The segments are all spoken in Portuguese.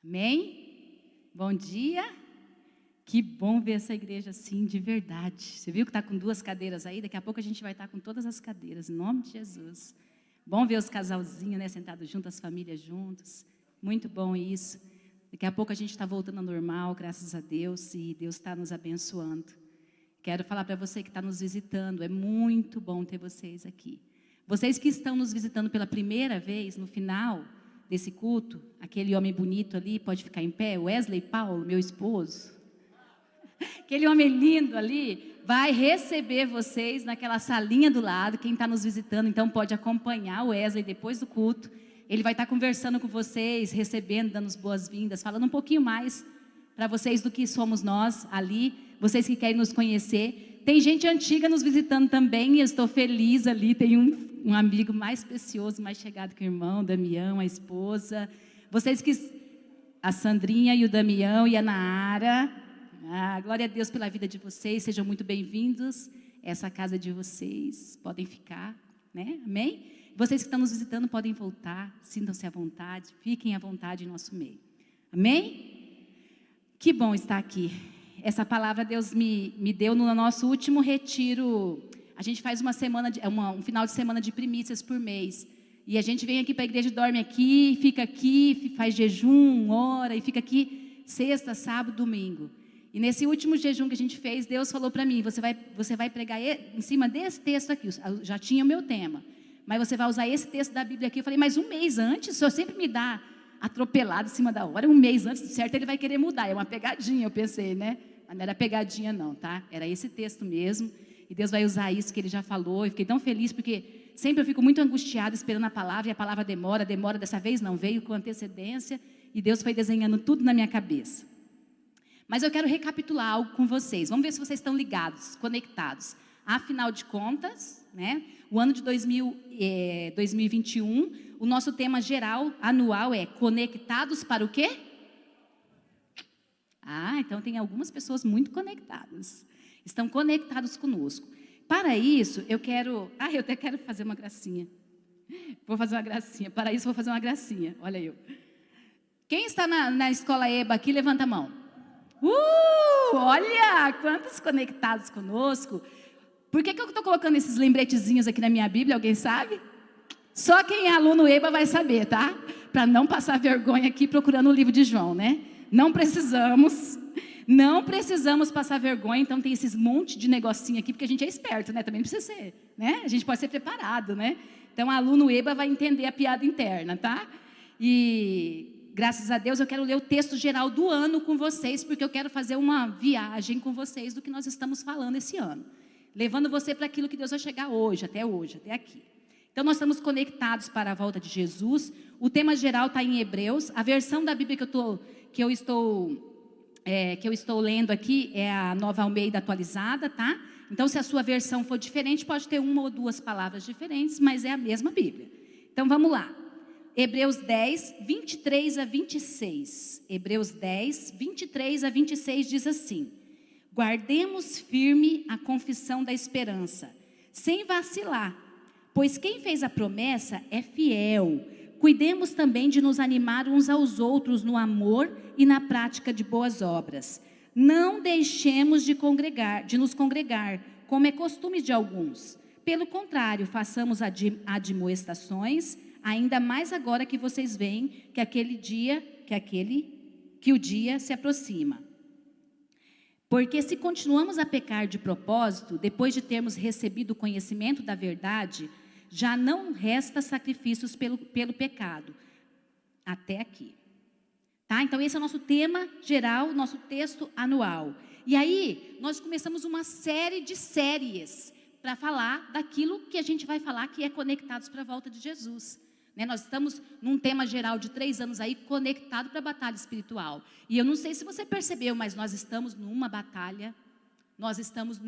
Amém? Bom dia. Que bom ver essa igreja assim, de verdade. Você viu que está com 2 cadeiras aí? Daqui a pouco a gente vai estar com todas as cadeiras, em nome de Jesus. Bom ver os casalzinhos, né, sentados juntos, as famílias juntos. Muito bom isso. Daqui a pouco a gente está voltando ao normal, graças a Deus, e Deus está nos abençoando. Quero falar para você que está nos visitando, é muito bom ter vocês aqui. Vocês que estão nos visitando pela primeira vez, no final desse culto, aquele homem bonito ali, pode ficar em pé, Wesley Paulo, meu esposo. Aquele homem lindo ali vai receber vocês naquela salinha do lado. Quem está nos visitando, então, pode acompanhar o Wesley depois do culto. Ele vai estar conversando com vocês, recebendo, dando as boas-vindas, falando um pouquinho mais para vocês do que somos nós ali, vocês que querem nos conhecer. Tem gente antiga nos visitando também, e eu estou feliz ali. Tem um amigo mais precioso, mais chegado que o irmão, Damião, a esposa. Vocês que... A Sandrinha e o Damião e a Naara. Glória a Deus pela vida de vocês, sejam muito bem-vindos. Essa casa é de vocês, podem ficar, né? Amém? Vocês que estão nos visitando podem voltar, sintam-se à vontade, fiquem à vontade em nosso meio. Amém? Que bom estar aqui. Essa palavra Deus me deu no nosso último retiro. A gente faz um final de semana de primícias por mês. E a gente vem aqui para a igreja, dorme aqui, faz jejum, ora e fica aqui sexta, sábado, domingo. E nesse último jejum que a gente fez, Deus falou para mim, você vai pregar em cima desse texto aqui. Eu já tinha o meu tema, mas você vai usar esse texto da Bíblia aqui. Eu falei, mas um mês antes, o senhor sempre me dá atropelado em cima da hora. Um mês antes, certo, ele vai querer mudar. É uma pegadinha, eu pensei, né? Mas não era pegadinha não, tá? Era esse texto mesmo. E Deus vai usar isso que Ele já falou. Eu fiquei tão feliz, porque sempre eu fico muito angustiada esperando a palavra, e a palavra demora. Dessa vez não, veio com antecedência, e Deus foi desenhando tudo na minha cabeça. Mas eu quero recapitular algo com vocês. Vamos ver se vocês estão ligados, conectados. Afinal de contas, né, o ano de 2021, o nosso tema geral, anual, é Conectados para o quê? Então tem algumas pessoas muito conectadas. Estão conectados conosco. Para isso, eu até quero fazer uma gracinha. Vou fazer uma gracinha. Para isso, vou fazer uma gracinha. Olha eu. Quem está na escola EBA aqui, levanta a mão. Olha, quantos conectados conosco. Por que eu estou colocando esses lembretezinhos aqui na minha Bíblia? Alguém sabe? Só quem é aluno EBA vai saber, tá? Para não passar vergonha aqui procurando o livro de João, né? Não precisamos passar vergonha. Então tem esses monte de negocinho aqui, porque a gente é esperto, né? Também precisa ser, né? A gente pode ser preparado, né? Então, aluno EBA vai entender a piada interna, tá? E... graças a Deus, eu quero ler o texto geral do ano com vocês, porque eu quero fazer uma viagem com vocês do que nós estamos falando esse ano. Levando você para aquilo que Deus vai chegar hoje, até aqui. Então, nós estamos conectados para a volta de Jesus. O tema geral está em Hebreus. A versão da Bíblia que eu estou lendo aqui é a Nova Almeida atualizada, tá? Então, se a sua versão for diferente, pode ter 1 ou 2 palavras diferentes, mas é a mesma Bíblia. Então, vamos lá. Hebreus 10, 23 a 26. Hebreus 10, 23 a 26 diz assim: guardemos firme a confissão da esperança, sem vacilar, pois quem fez a promessa é fiel. Cuidemos também de nos animar uns aos outros no amor e na prática de boas obras. Não deixemos de nos congregar, como é costume de alguns. Pelo contrário, façamos admoestações, ainda mais agora que vocês veem que o dia se aproxima. Porque se continuamos a pecar de propósito, depois de termos recebido o conhecimento da verdade, já não resta sacrifícios pelo pecado. Até aqui. Tá? Então esse é o nosso tema geral, nosso texto anual. E aí, nós começamos uma série de séries para falar daquilo que a gente vai falar, que é conectados para a volta de Jesus. Nós estamos num tema geral de 3 anos aí, conectado para a batalha espiritual. E eu não sei se você percebeu, mas nós estamos numa batalha. Nós estamos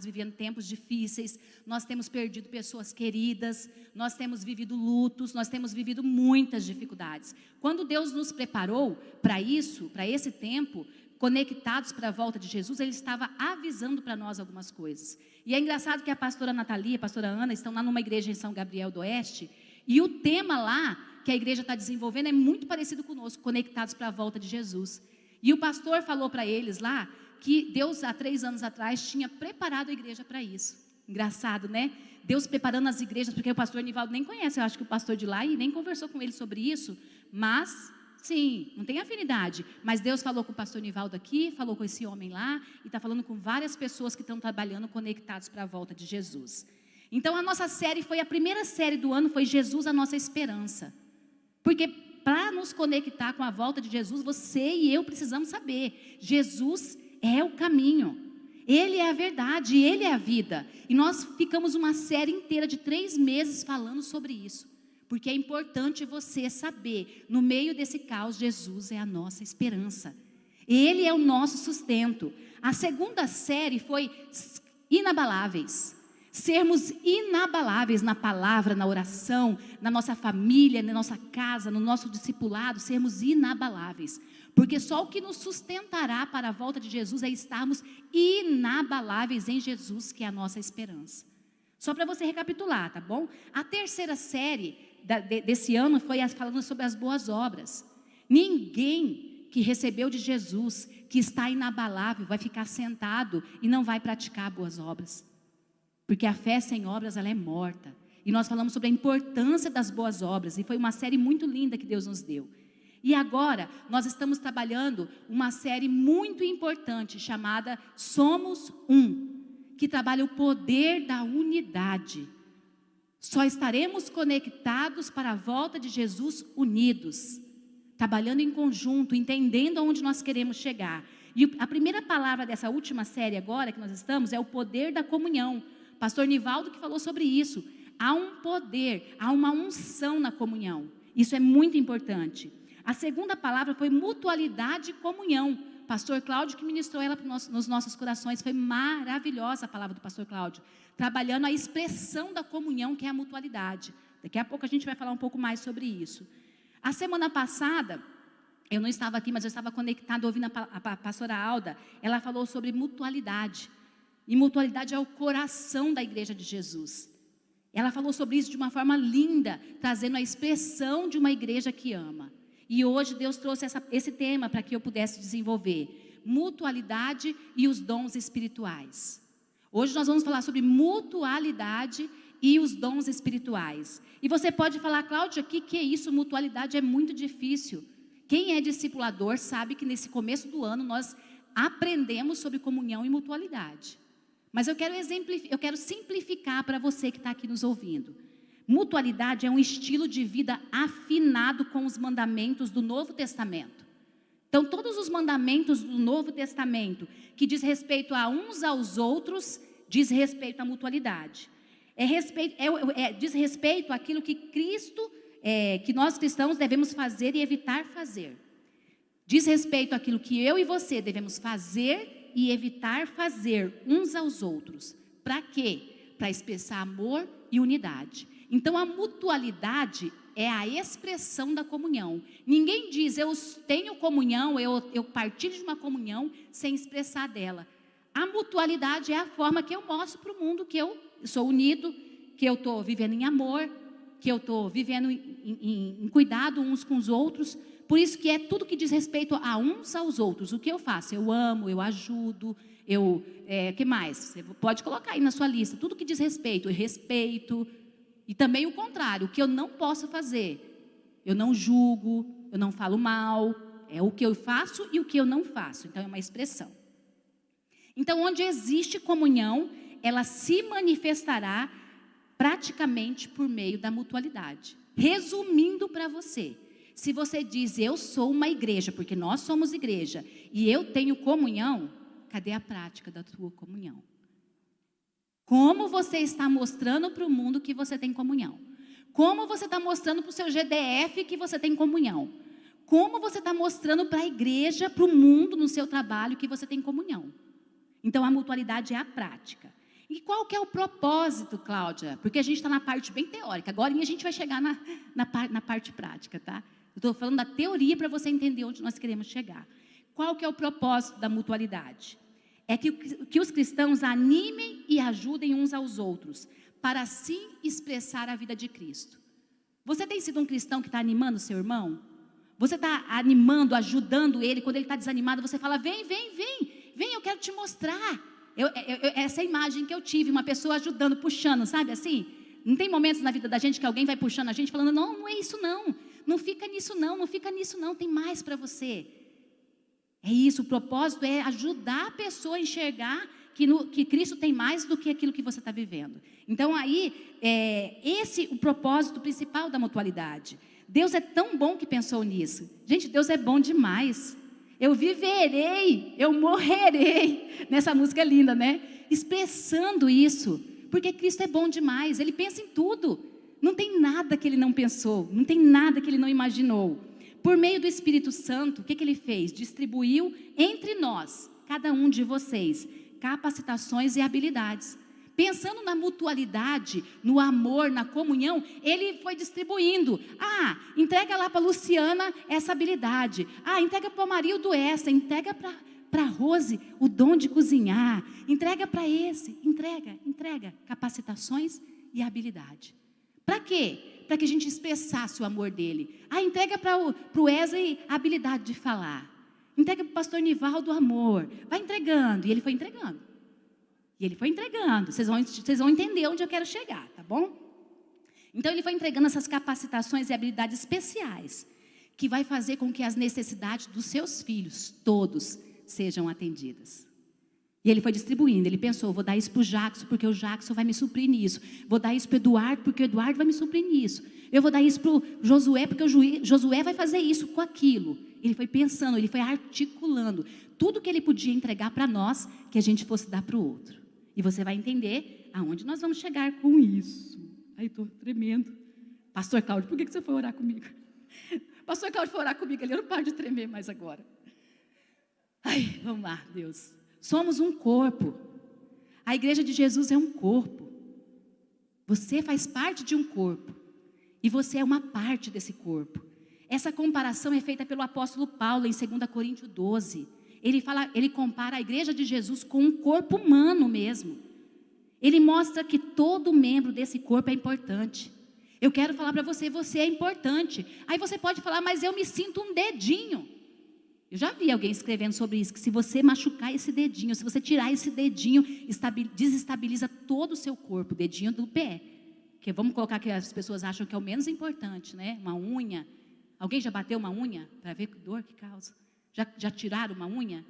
vivendo tempos difíceis, nós temos perdido pessoas queridas, nós temos vivido lutos, nós temos vivido muitas dificuldades. Quando Deus nos preparou para isso, para esse tempo, conectados para a volta de Jesus, Ele estava avisando para nós algumas coisas. E é engraçado que a pastora Natalia e a pastora Ana estão lá numa igreja em São Gabriel do Oeste, E o tema lá que a igreja está desenvolvendo é muito parecido conosco, conectados para a volta de Jesus. E o pastor falou para eles lá que Deus, há 3 anos atrás, tinha preparado a igreja para isso. Engraçado, né? Deus preparando as igrejas, porque o pastor Nivaldo nem conhece, eu acho que o pastor de lá, e nem conversou com ele sobre isso, mas, sim, não tem afinidade. Mas Deus falou com o pastor Nivaldo aqui, falou com esse homem lá, e está falando com várias pessoas que estão trabalhando conectados para a volta de Jesus. Então, a nossa série foi, a primeira série do ano foi Jesus, a nossa esperança. Porque para nos conectar com a volta de Jesus, você e eu precisamos saber, Jesus é o caminho, Ele é a verdade, Ele é a vida. E nós ficamos uma série inteira de 3 meses falando sobre isso, porque é importante você saber, no meio desse caos, Jesus é a nossa esperança, Ele é o nosso sustento. A segunda série foi inabaláveis. Sermos inabaláveis na palavra, na oração, na nossa família, na nossa casa, no nosso discipulado, sermos inabaláveis. Porque só o que nos sustentará para a volta de Jesus é estarmos inabaláveis em Jesus, que é a nossa esperança. Só para você recapitular, tá bom? A terceira série desse ano foi falando sobre as boas obras. Ninguém que recebeu de Jesus, que está inabalável, vai ficar sentado e não vai praticar boas obras. Porque a fé sem obras, ela é morta. E nós falamos sobre a importância das boas obras. E foi uma série muito linda que Deus nos deu. E agora, nós estamos trabalhando uma série muito importante, chamada Somos Um, que trabalha o poder da unidade. Só estaremos conectados para a volta de Jesus unidos, trabalhando em conjunto, entendendo aonde nós queremos chegar. E a primeira palavra dessa última série agora, que nós estamos, é o poder da comunhão. Pastor Nivaldo que falou sobre isso. Há um poder, há uma unção na comunhão. Isso é muito importante. A segunda palavra foi mutualidade e comunhão. Pastor Cláudio que ministrou ela nos nossos corações. Foi maravilhosa a palavra do pastor Cláudio. Trabalhando a expressão da comunhão, que é a mutualidade. Daqui a pouco a gente vai falar um pouco mais sobre isso. A semana passada, eu não estava aqui, mas eu estava conectada ouvindo a pastora Alda. Ela falou sobre mutualidade. E mutualidade é o coração da igreja de Jesus. Ela falou sobre isso de uma forma linda, trazendo a expressão de uma igreja que ama. E hoje Deus trouxe esse tema para que eu pudesse desenvolver. Mutualidade e os dons espirituais. Hoje nós vamos falar sobre mutualidade e os dons espirituais. E você pode falar, Cláudia, o que é isso? Mutualidade é muito difícil. Quem é discipulador sabe que nesse começo do ano nós aprendemos sobre comunhão e mutualidade. Mas eu quero simplificar para você que está aqui nos ouvindo. Mutualidade é um estilo de vida afinado com os mandamentos do Novo Testamento. Então, todos os mandamentos do Novo Testamento, que diz respeito a uns aos outros, diz respeito à mutualidade. Diz respeito àquilo que que nós cristãos devemos fazer e evitar fazer. Diz respeito àquilo que eu e você devemos fazer e evitar fazer uns aos outros. Para quê? Para expressar amor e unidade. Então, a mutualidade é a expressão da comunhão. Ninguém diz, eu tenho comunhão, eu partilho de uma comunhão sem expressar dela. A mutualidade é a forma que eu mostro para o mundo que eu sou unido, que eu estou vivendo em amor, que eu estou vivendo em cuidado uns com os outros. Por isso que é tudo que diz respeito a uns aos outros. O que eu faço? Eu amo, eu ajudo, que mais? Você pode colocar aí na sua lista. Tudo que diz respeito, eu respeito. E também o contrário, o que eu não posso fazer. Eu não julgo, eu não falo mal. É o que eu faço e o que eu não faço. Então é uma expressão. Então, onde existe comunhão, ela se manifestará praticamente por meio da mutualidade. Resumindo para você, se você diz, eu sou uma igreja, porque nós somos igreja, e eu tenho comunhão, cadê a prática da tua comunhão? Como você está mostrando para o mundo que você tem comunhão? Como você está mostrando para o seu GDF que você tem comunhão? Como você está mostrando para a igreja, para o mundo, no seu trabalho, que você tem comunhão? Então, a mutualidade é a prática. E qual que é o propósito, Cláudia? Porque a gente está na parte bem teórica. Agora a gente vai chegar na parte prática, tá? Eu estou falando da teoria para você entender onde nós queremos chegar. Qual que é o propósito da mutualidade? É que os cristãos animem e ajudem uns aos outros, para assim expressar a vida de Cristo. Você tem sido um cristão que está animando o seu irmão? Você está animando, ajudando ele, quando ele está desanimado, você fala, vem, eu quero te mostrar. Essa é a imagem que eu tive, uma pessoa ajudando, puxando, sabe assim? Não tem momentos na vida da gente que alguém vai puxando a gente, falando, não é isso não, não fica nisso não, tem mais para você. É isso, o propósito é ajudar a pessoa a enxergar que Cristo tem mais do que aquilo que você está vivendo. Então aí, esse é o propósito principal da mutualidade. Deus é tão bom que pensou nisso. Gente, Deus é bom demais. Eu viverei, eu morrerei. Nessa música linda, né? Expressando isso. Porque Cristo é bom demais. Ele pensa em tudo. Não tem nada que Ele não pensou. Não tem nada que Ele não imaginou. Por meio do Espírito Santo, o que Ele fez? Distribuiu entre nós, cada um de vocês, capacitações e habilidades. Pensando na mutualidade, no amor, na comunhão, Ele foi distribuindo. Entrega lá para a Luciana essa habilidade. Entrega para o Amarildo essa. Entrega para a Rose o dom de cozinhar. Entrega para esse. Entrega. Capacitações e habilidade. Para quê? Para que a gente expressasse o amor dele. Entrega para o Wesley a habilidade de falar. Entrega para o pastor Nivaldo o amor. Vai entregando. E ele foi entregando. Vocês vão entender onde eu quero chegar, tá bom? Então, ele foi entregando essas capacitações e habilidades especiais, que vai fazer com que as necessidades dos seus filhos, todos, sejam atendidas. E ele foi distribuindo, ele pensou, vou dar isso para o Jackson, porque o Jackson vai me suprir nisso. Vou dar isso para o Eduardo, porque o Eduardo vai me suprir nisso. Eu vou dar isso para o Josué, porque o Josué vai fazer isso com aquilo. Ele foi pensando, ele foi articulando tudo que ele podia entregar para nós, que a gente fosse dar para o outro. E você vai entender aonde nós vamos chegar com isso. Ai, estou tremendo. Pastor Cláudio, por que você foi orar comigo? Pastor Cláudio foi orar comigo ali, eu não paro de tremer mais agora. Ai, vamos lá, Deus. Somos um corpo. A igreja de Jesus é um corpo. Você faz parte de um corpo. E você é uma parte desse corpo. Essa comparação é feita pelo apóstolo Paulo em 2 Coríntios 12. Ele compara a igreja de Jesus com um corpo humano mesmo. Ele mostra que todo membro desse corpo é importante. Eu quero falar para você, você é importante. Aí você pode falar, mas eu me sinto um dedinho. Eu já vi alguém escrevendo sobre isso, que se você machucar esse dedinho, se você tirar esse dedinho, desestabiliza todo o seu corpo, o dedinho do pé. Porque vamos colocar que as pessoas acham que é o menos importante, né? Uma unha. Alguém já bateu uma unha para ver que dor que causa? Já tiraram uma unha?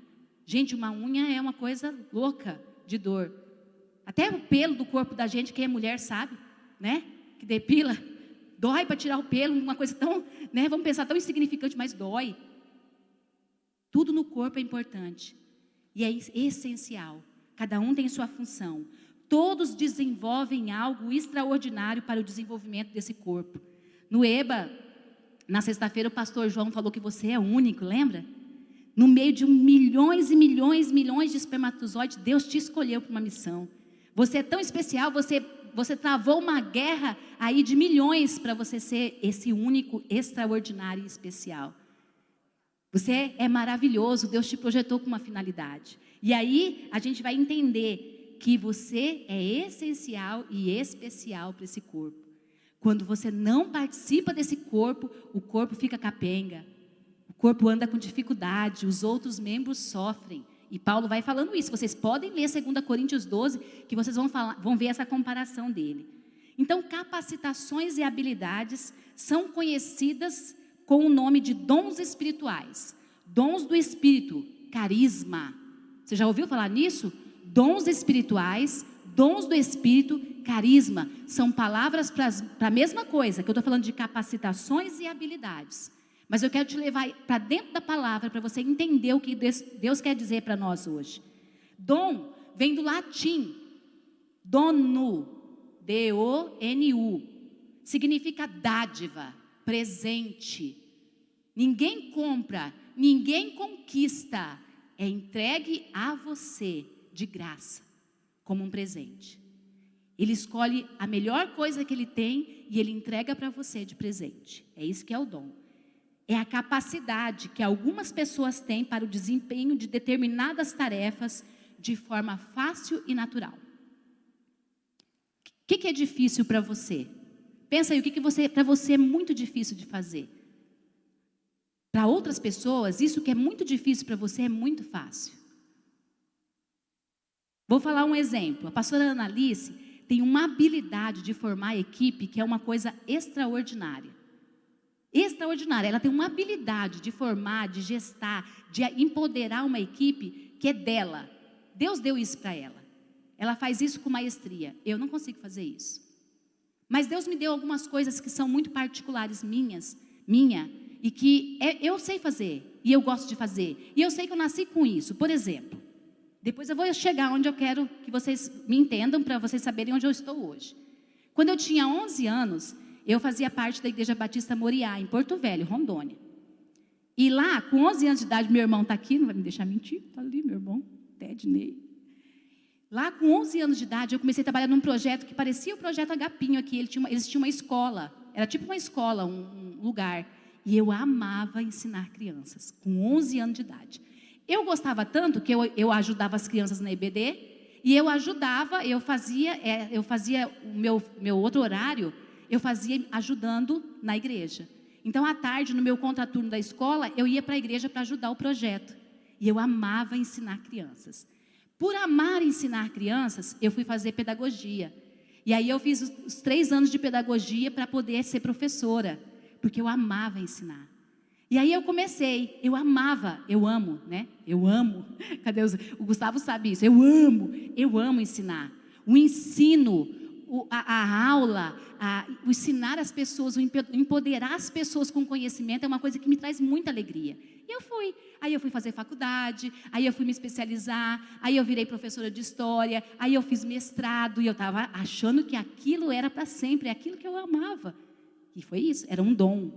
Gente, uma unha é uma coisa louca de dor. Até o pelo do corpo da gente, quem é mulher sabe, né? Que depila, dói para tirar o pelo, uma coisa tão, né? Vamos pensar tão insignificante, mas dói. Tudo no corpo é importante. E é essencial. Cada um tem sua função. Todos desenvolvem algo extraordinário para o desenvolvimento desse corpo. No EBA, na sexta-feira, o pastor João falou que você é único, lembra? No meio de milhões e milhões de espermatozoides, Deus te escolheu para uma missão. Você é tão especial, você travou uma guerra aí de milhões para você ser esse único, extraordinário e especial. Você é maravilhoso, Deus te projetou com uma finalidade. E aí a gente vai entender que você é essencial e especial para esse corpo. Quando você não participa desse corpo, o corpo fica capenga. O corpo anda com dificuldade, os outros membros sofrem. E Paulo vai falando isso. Vocês podem ler 2 Coríntios 12, que vocês vão ver essa comparação dele. Então, capacitações e habilidades são conhecidas com o nome de dons espirituais. Dons do Espírito, carisma. Você já ouviu falar nisso? Dons espirituais, dons do Espírito, carisma. São palavras para a mesma coisa, que eu estou falando de capacitações e habilidades. Mas eu quero te levar para dentro da palavra, para você entender o que Deus quer dizer para nós hoje. Dom vem do latim, dono, D-O-N-U. Significa dádiva, presente. Ninguém compra, ninguém conquista. É entregue a você de graça, como um presente. Ele escolhe a melhor coisa que ele tem e ele entrega para você de presente. É isso que é o dom. É a capacidade que algumas pessoas têm para o desempenho de determinadas tarefas de forma fácil e natural. O que é difícil para você? Pensa aí, o que para você é muito difícil de fazer. Para outras pessoas, isso que é muito difícil para você é muito fácil. Vou falar um exemplo. A pastora Ana Alice tem uma habilidade de formar equipe que é uma coisa extraordinária. Extraordinária. Ela tem uma habilidade de formar, de gestar, de empoderar uma equipe que é dela. Deus deu isso para ela. Ela faz isso com maestria. Eu não consigo fazer isso. Mas Deus me deu algumas coisas que são muito particulares minha, e que eu sei fazer, e eu gosto de fazer. E eu sei que eu nasci com isso. Por exemplo, depois eu vou chegar onde eu quero que vocês me entendam, para vocês saberem onde eu estou hoje. Quando eu tinha 11 anos, eu fazia parte da Igreja Batista Moriá, em Porto Velho, Rondônia. E lá, com 11 anos de idade, meu irmão está aqui, não vai me deixar mentir, está ali meu irmão, Ted Ney. Lá, com 11 anos de idade, eu comecei a trabalhar num projeto que parecia o Projeto Agapinho aqui. Eles tinham uma escola, era tipo uma escola, um lugar. E eu amava ensinar crianças, com 11 anos de idade. Eu gostava tanto que eu ajudava as crianças na EBD, e eu fazia o meu outro horário, eu fazia ajudando na igreja. Então, à tarde, no meu contraturno da escola, eu ia para a igreja para ajudar o projeto. E eu amava ensinar crianças. Por amar ensinar crianças, eu fui fazer pedagogia. E aí eu fiz os 3 anos de pedagogia para poder ser professora, porque eu amava ensinar. E aí eu comecei, eu amo, né? Eu amo. Cadê o Gustavo sabe isso? Eu amo ensinar. O ensino, a aula, o ensinar as pessoas, o empoderar as pessoas com conhecimento é uma coisa que me traz muita alegria. E eu fui. Aí eu fui fazer faculdade, aí eu fui me especializar, aí eu virei professora de história, aí eu fiz mestrado, e eu estava achando que aquilo era para sempre, aquilo que eu amava. E foi isso, era um dom.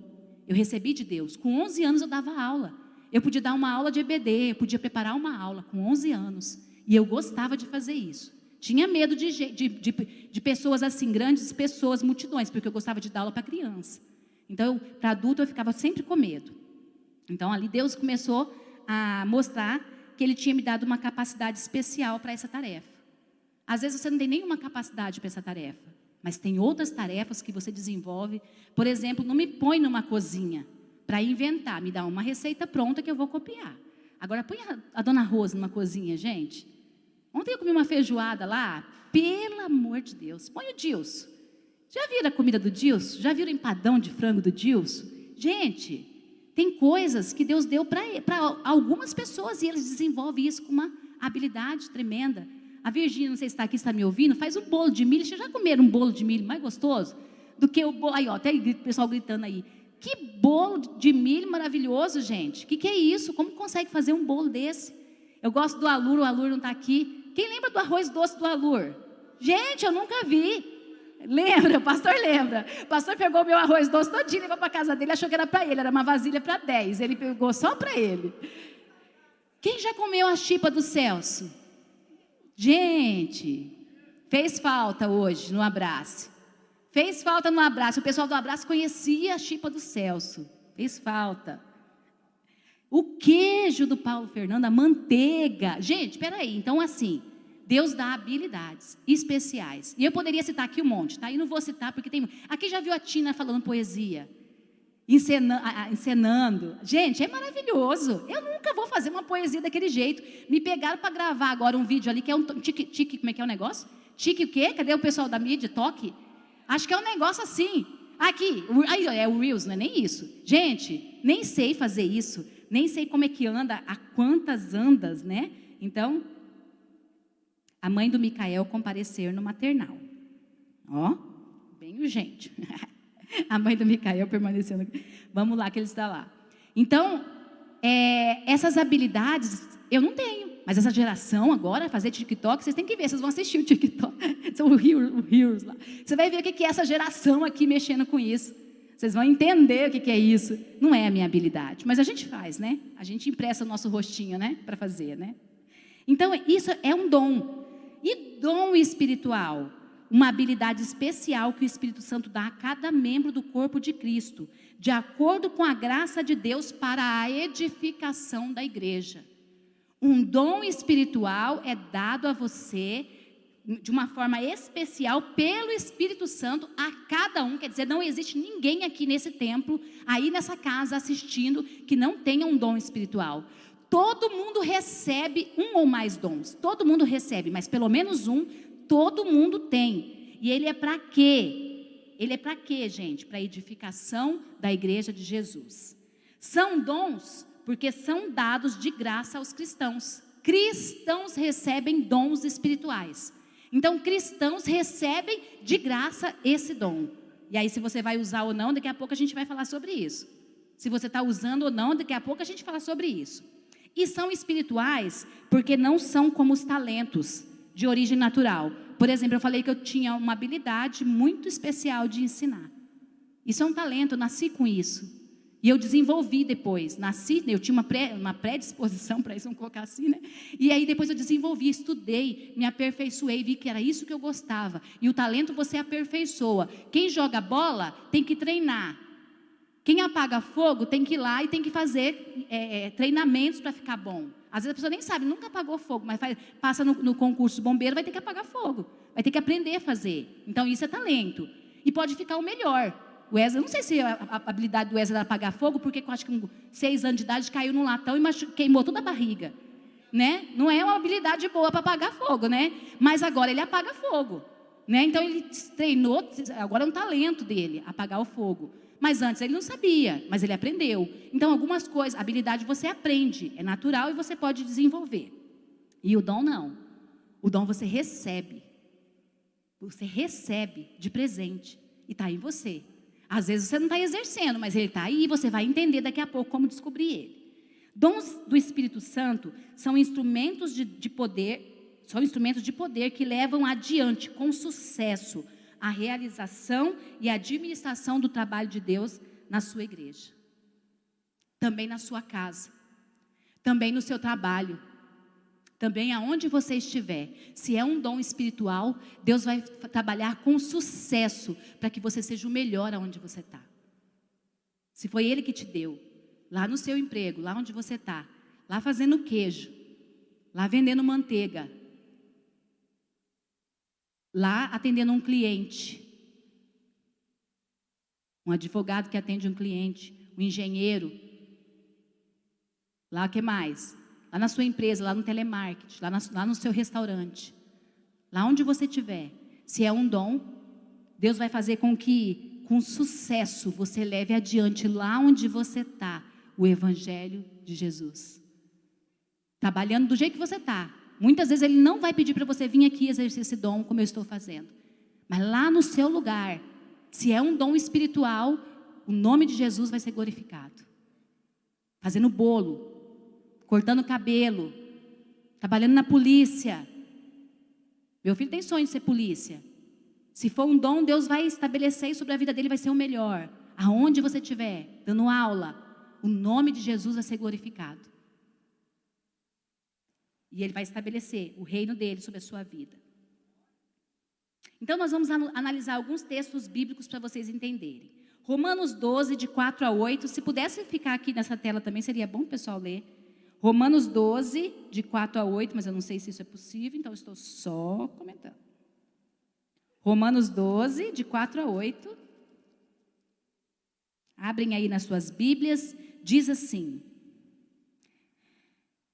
Eu recebi de Deus. Com 11 anos eu dava aula. Eu podia dar uma aula de EBD, eu podia preparar uma aula com 11 anos. E eu gostava de fazer isso. Tinha medo de pessoas assim, grandes pessoas, multidões, porque eu gostava de dar aula para criança. Então, para adulto, eu ficava sempre com medo. Então, ali Deus começou a mostrar que Ele tinha me dado uma capacidade especial para essa tarefa. Às vezes você não tem nenhuma capacidade para essa tarefa, mas tem outras tarefas que você desenvolve. Por exemplo, não me põe numa cozinha para inventar, me dá uma receita pronta que eu vou copiar. Agora, põe a dona Rosa numa cozinha, gente. Ontem eu comi uma feijoada lá, pelo amor de Deus. Põe o Dilson. Já viram a comida do Dilson? Já viram o empadão de frango do Dilson? Gente, tem coisas que Deus deu para algumas pessoas e eles desenvolvem isso com uma habilidade tremenda. A Virgínia, não sei se está aqui, está me ouvindo, faz um bolo de milho. Vocês já comeram um bolo de milho mais gostoso do que o bolo? Aí, ó, até o pessoal gritando aí. Que bolo de milho maravilhoso, gente. O que é isso? Como consegue fazer um bolo desse? Eu gosto do Alur, o Alur não está aqui. Quem lembra do arroz doce do Alur? Gente, eu nunca vi. Lembra? O pastor lembra. O pastor pegou o meu arroz doce todinho, levou para a casa dele, achou que era para ele, era uma vasilha para 10. Ele pegou só para ele. Quem já comeu a chipa do Celso? Gente, fez falta hoje no abraço. Fez falta no abraço. O pessoal do abraço conhecia a chipa do Celso. Fez falta. O queijo do Paulo Fernando, a manteiga. Gente, espera aí. Então, assim, Deus dá habilidades especiais. E eu poderia citar aqui um monte, tá? E não vou citar porque tem... Aqui já viu a Tina falando poesia? Encenando. Gente, é maravilhoso. Eu nunca vou fazer uma poesia daquele jeito. Me pegaram para gravar agora um vídeo ali que é um tique, como é que é o negócio? Tique o quê? Cadê o pessoal da mídia? Toque? Acho que é um negócio assim. Aqui, aí é o Reels, não é nem isso. Gente, nem sei fazer isso. Nem sei como é que anda, a quantas andas, né? Então, a mãe do Micael comparecer no maternal. Ó, bem urgente. A mãe do Micael permanecendo. Vamos lá que ele está lá. Então, essas habilidades eu não tenho. Mas essa geração agora, fazer TikTok, vocês têm que ver, vocês vão assistir o TikTok. São o Reels lá. Você vai ver o que é essa geração aqui mexendo com isso. Vocês vão entender o que é isso. Não é a minha habilidade, mas a gente faz, né? A gente impressa o nosso rostinho, né? Para fazer, né? Então, isso é um dom. E dom espiritual? Uma habilidade especial que o Espírito Santo dá a cada membro do corpo de Cristo, de acordo com a graça de Deus para a edificação da igreja. Um dom espiritual é dado a você de uma forma especial pelo Espírito Santo a cada um. Quer dizer, não existe ninguém aqui nesse templo, aí nessa casa assistindo, que não tenha um dom espiritual. Todo mundo recebe um ou mais dons, todo mundo recebe, mas pelo menos um, todo mundo tem. E ele é para quê? Ele é para quê, gente? Para a edificação da igreja de Jesus. São dons porque são dados de graça aos cristãos. Cristãos recebem dons espirituais. Então, cristãos recebem de graça esse dom. E aí, se você vai usar ou não, daqui a pouco a gente vai falar sobre isso. Se você está usando ou não, daqui a pouco a gente fala sobre isso. E são espirituais porque não são como os talentos de origem natural. Por exemplo, eu falei que eu tinha uma habilidade muito especial de ensinar. Isso é um talento, eu nasci com isso. E eu desenvolvi depois, eu tinha uma predisposição para isso, vamos colocar assim, né? E aí depois eu desenvolvi, estudei, me aperfeiçoei, vi que era isso que eu gostava. E o talento você aperfeiçoa. Quem joga bola tem que treinar. Quem apaga fogo tem que ir lá e tem que fazer treinamentos para ficar bom. Às vezes a pessoa nem sabe, nunca apagou fogo, mas passa no concurso bombeiro, vai ter que apagar fogo. Vai ter que aprender a fazer. Então isso é talento. E pode ficar o melhor. O Wesley, eu não sei se a habilidade do Wesley era apagar fogo, porque eu acho que com 6 anos de idade caiu num latão e queimou toda a barriga, né? Não é uma habilidade boa para apagar fogo, né? Mas agora ele apaga fogo, né? Então ele treinou, agora é um talento dele, apagar o fogo. Mas antes ele não sabia, mas ele aprendeu. Então algumas coisas, habilidade você aprende, é natural e você pode desenvolver. E o dom não. O dom você recebe. Você recebe de presente e está em você. Às vezes você não está exercendo, mas ele está aí e você vai entender daqui a pouco como descobrir ele. Dons do Espírito Santo são instrumentos de poder, que levam adiante com sucesso a realização e a administração do trabalho de Deus na sua igreja. Também na sua casa, também no seu trabalho, também aonde você estiver. Se é um dom espiritual, Deus vai trabalhar com sucesso para que você seja o melhor aonde você está. Se foi Ele que te deu, lá no seu emprego, lá onde você está, lá fazendo queijo, lá vendendo manteiga, lá atendendo um cliente, um advogado que atende um cliente, um engenheiro, lá o que mais? Lá na sua empresa, lá no telemarketing, lá no seu restaurante, lá onde você estiver, se é um dom, Deus vai fazer com que, com sucesso, você leve adiante lá onde você está, o Evangelho de Jesus. Trabalhando do jeito que você está. Muitas vezes Ele não vai pedir para você vir aqui exercer esse dom como eu estou fazendo. Mas lá no seu lugar, se é um dom espiritual, o nome de Jesus vai ser glorificado. Fazendo bolo, cortando cabelo, trabalhando na polícia. Meu filho tem sonho de ser polícia. Se for um dom, Deus vai estabelecer e sobre a vida dele vai ser o melhor. Aonde você estiver, dando aula, o nome de Jesus vai ser glorificado. E Ele vai estabelecer o reino dele sobre a sua vida. Então nós vamos analisar alguns textos bíblicos para vocês entenderem. Romanos 12, de 4 a 8. Se pudesse ficar aqui nessa tela também, seria bom o pessoal ler. Romanos 12, de 4 a 8, mas eu não sei se isso é possível, então eu estou só comentando. Romanos 12, de 4 a 8. Abrem aí nas suas Bíblias, diz assim: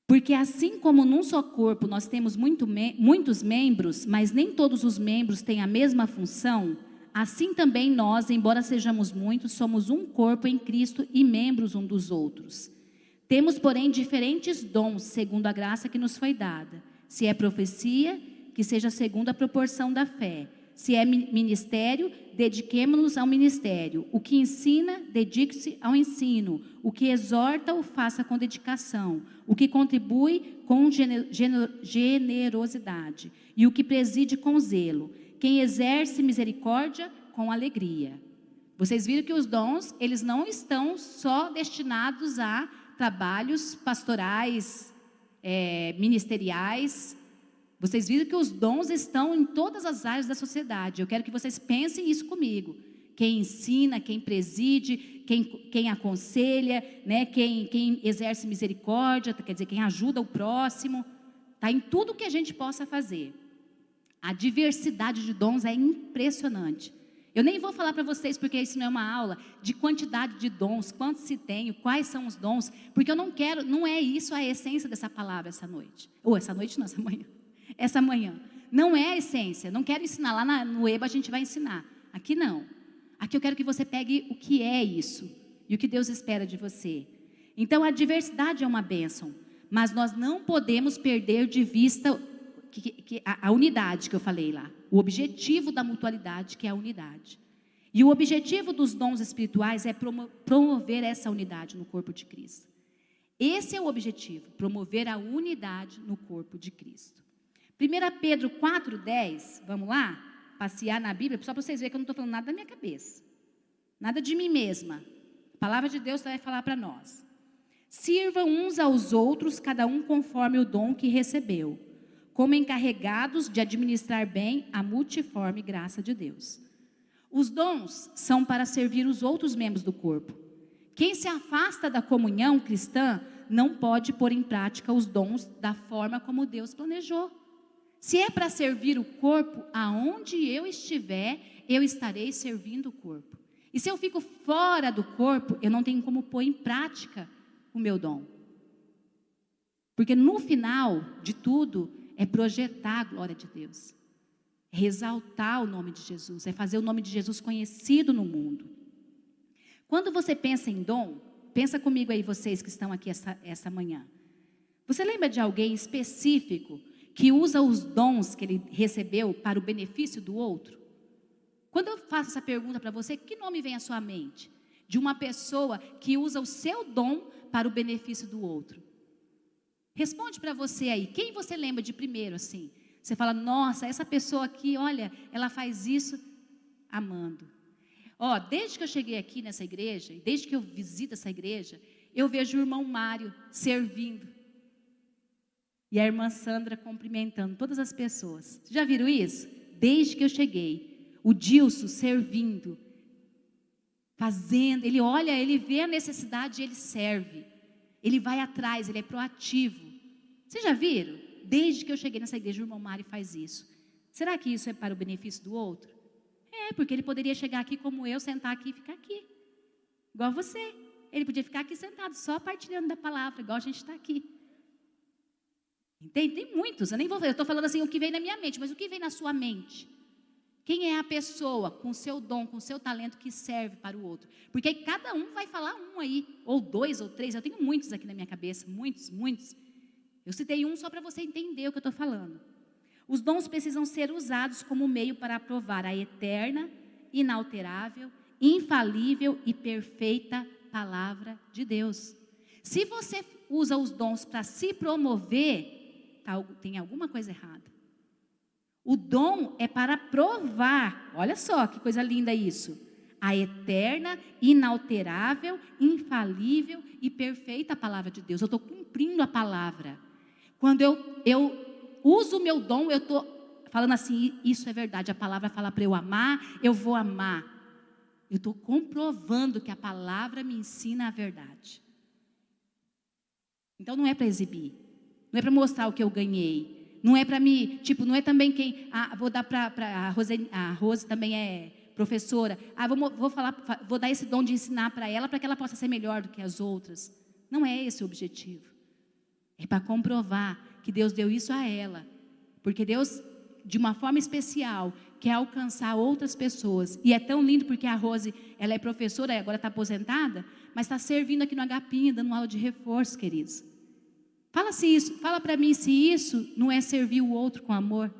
porque assim como num só corpo nós temos muitos membros, mas nem todos os membros têm a mesma função, assim também nós, embora sejamos muitos, somos um corpo em Cristo e membros uns dos outros. Temos, porém, diferentes dons, segundo a graça que nos foi dada. Se é profecia, que seja segundo a proporção da fé. Se é ministério, dediquemo-nos ao ministério. O que ensina, dedique-se ao ensino. O que exorta, o faça com dedicação. O que contribui, com generosidade. E o que preside, com zelo. Quem exerce misericórdia, com alegria. Vocês viram que os dons, eles não estão só destinados a trabalhos pastorais, ministeriais. Vocês viram que os dons estão em todas as áreas da sociedade. Eu quero que vocês pensem isso comigo. Quem ensina, quem preside, quem aconselha, né? quem exerce misericórdia, quer dizer, quem ajuda o próximo. Está em tudo que a gente possa fazer. A diversidade de dons é impressionante. Eu nem vou falar para vocês, porque isso não é uma aula, de quantidade de dons, quantos se tem, quais são os dons, porque eu não quero, não é isso a essência dessa palavra essa noite. Ou essa noite não, essa manhã. Essa manhã. Não é a essência, não quero ensinar, lá no EBA a gente vai ensinar. Aqui não. Aqui eu quero que você pegue o que é isso, e o que Deus espera de você. Então a diversidade é uma bênção, mas nós não podemos perder de vista a unidade que eu falei lá, o objetivo da mutualidade, que é a unidade. E o objetivo dos dons espirituais é promover essa unidade no corpo de Cristo. Esse é o objetivo, promover a unidade no corpo de Cristo. 1 Pedro 4,10, vamos lá? Passear na Bíblia, só para vocês verem que eu não estou falando nada da minha cabeça. Nada de mim mesma. A palavra de Deus vai falar para nós. Sirvam uns aos outros, cada um conforme o dom que recebeu, como encarregados de administrar bem a multiforme graça de Deus. Os dons são para servir os outros membros do corpo. Quem se afasta da comunhão cristã não pode pôr em prática os dons da forma como Deus planejou. Se é para servir o corpo, aonde eu estiver, eu estarei servindo o corpo. E se eu fico fora do corpo, eu não tenho como pôr em prática o meu dom. Porque no final de tudo, é projetar a glória de Deus, é exaltar o nome de Jesus, é fazer o nome de Jesus conhecido no mundo. Quando você pensa em dom, pensa comigo aí, vocês que estão aqui essa manhã. Você lembra de alguém específico que usa os dons que ele recebeu para o benefício do outro? Quando eu faço essa pergunta para você, que nome vem à sua mente? De uma pessoa que usa o seu dom para o benefício do outro. Responde para você aí, quem você lembra de primeiro assim? Você fala, nossa, essa pessoa aqui, olha, ela faz isso amando. Ó, desde que eu cheguei aqui nessa igreja, e desde que eu visito essa igreja, eu vejo o irmão Mário servindo. E a irmã Sandra cumprimentando todas as pessoas. Já viram isso? Desde que eu cheguei, o Dilson servindo, fazendo, ele olha, ele vê a necessidade e ele serve. Ele vai atrás, ele é proativo. Vocês já viram? Desde que eu cheguei nessa igreja, o irmão Mário faz isso. Será que isso é para o benefício do outro? É, porque ele poderia chegar aqui como eu, sentar aqui e ficar aqui. Igual você. Ele podia ficar aqui sentado, só partilhando da palavra, igual a gente está aqui. Entende? Tem muitos, eu estou falando assim o que vem na minha mente, mas o que vem na sua mente? Quem é a pessoa com o seu dom, com o seu talento que serve para o outro? Porque aí cada um vai falar um aí, ou dois, ou três. Eu tenho muitos aqui na minha cabeça, muitos. Eu citei um só para você entender o que eu estou falando. Os dons precisam ser usados como meio para aprovar a eterna, inalterável, infalível e perfeita palavra de Deus. Se você usa os dons para se promover, tem alguma coisa errada. O dom é para provar, olha só que coisa linda isso, a eterna, inalterável, infalível e perfeita palavra de Deus. Eu estou cumprindo a palavra. Quando eu uso o meu dom, eu estou falando assim, isso é verdade, a palavra fala para eu amar, eu vou amar. Eu estou comprovando que a palavra me ensina a verdade. Então não é para exibir, não é para mostrar o que eu ganhei. Não é para mim, não é também quem, vou dar para a Rose também é professora, vou dar esse dom de ensinar para ela, para que ela possa ser melhor do que as outras. Não é esse o objetivo. É para comprovar que Deus deu isso a ela, porque Deus, de uma forma especial, quer alcançar outras pessoas. E é tão lindo porque a Rose, ela é professora, agora está aposentada, mas está servindo aqui no Agapinho, dando aula de reforço, queridos. Fala para mim se isso não é servir o outro com amor.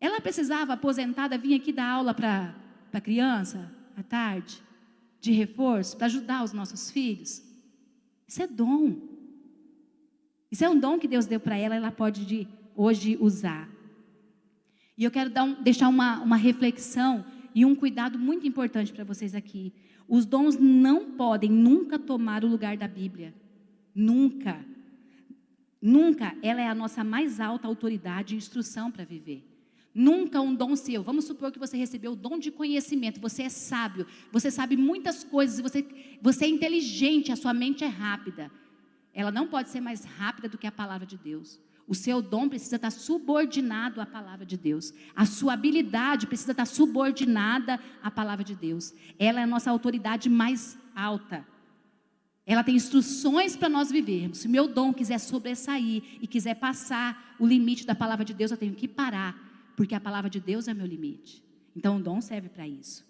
Ela precisava, aposentada, vir aqui dar aula para a criança, à tarde, de reforço, para ajudar os nossos filhos. Isso é dom. Isso é um dom que Deus deu para ela, ela pode hoje usar. E eu quero deixar uma reflexão e um cuidado muito importante para vocês aqui. Os dons não podem nunca tomar o lugar da Bíblia. Nunca. Nunca ela é a nossa mais alta autoridade e instrução para viver. Nunca um dom seu. Vamos supor que você recebeu o dom de conhecimento. Você é sábio. Você sabe muitas coisas. Você é inteligente. A sua mente é rápida. Ela não pode ser mais rápida do que a palavra de Deus. O seu dom precisa estar subordinado à palavra de Deus. A sua habilidade precisa estar subordinada à palavra de Deus. Ela é a nossa autoridade mais alta. Ela tem instruções para nós vivermos. Se o meu dom quiser sobressair e quiser passar o limite da palavra de Deus, eu tenho que parar, porque a palavra de Deus é meu limite. Então o dom serve para isso.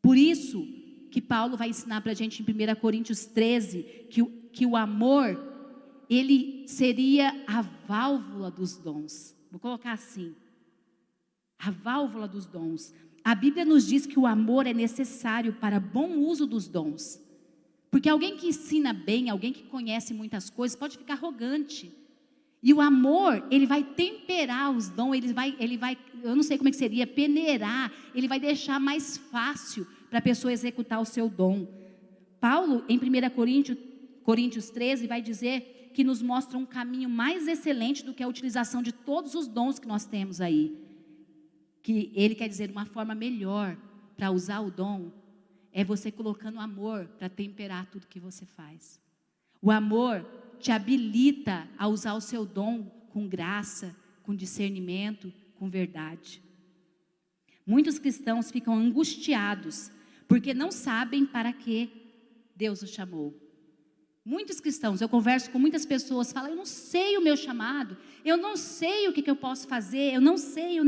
Por isso que Paulo vai ensinar para a gente em 1 Coríntios 13, que o amor, ele seria a válvula dos dons. Vou colocar assim, a válvula dos dons. A Bíblia nos diz que o amor é necessário para bom uso dos dons. Porque alguém que ensina bem, alguém que conhece muitas coisas, pode ficar arrogante. E o amor, ele vai temperar os dons, ele vai, eu não sei como é que seria, peneirar, ele vai deixar mais fácil para a pessoa executar o seu dom. Paulo, em 1 Coríntios 13, vai dizer que nos mostra um caminho mais excelente do que a utilização de todos os dons que nós temos aí. Que ele quer dizer uma forma melhor para usar o dom, é você colocando amor para temperar tudo que você faz. O amor te habilita a usar o seu dom com graça, com discernimento, com verdade. Muitos cristãos ficam angustiados, porque não sabem para que Deus os chamou. Muitos cristãos, eu converso com muitas pessoas, falam, eu não sei o meu chamado, eu não sei o que eu posso fazer, eu não sei.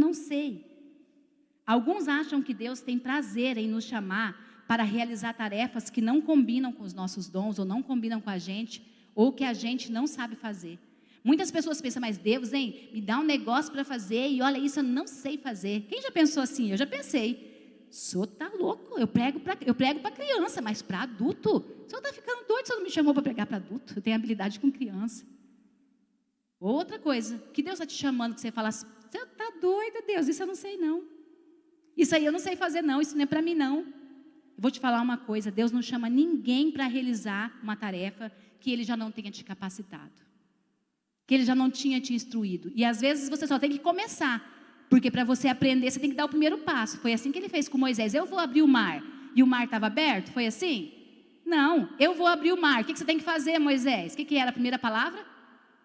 Alguns acham que Deus tem prazer em nos chamar para realizar tarefas que não combinam com os nossos dons, ou não combinam com a gente, ou que a gente não sabe fazer. Muitas pessoas pensam, mas Deus, me dá um negócio para fazer, e olha isso, eu não sei fazer. Quem já pensou assim? Eu já pensei. O senhor está louco, eu prego para criança, mas para adulto? O senhor está ficando doido, o senhor não me chamou para pregar para adulto? Eu tenho habilidade com criança. Outra coisa, que Deus está te chamando, que você fala assim, você está doida, Deus, isso eu não sei não. Isso aí eu não sei fazer não, isso não é para mim não. Eu vou te falar uma coisa, Deus não chama ninguém para realizar uma tarefa que Ele já não tenha te capacitado, que Ele já não tinha te instruído. E às vezes você só tem que começar, porque para você aprender você tem que dar o primeiro passo. Foi assim que Ele fez com Moisés, eu vou abrir o mar, e o mar estava aberto, foi assim? Não, eu vou abrir o mar, o que você tem que fazer, Moisés? O que era a primeira palavra?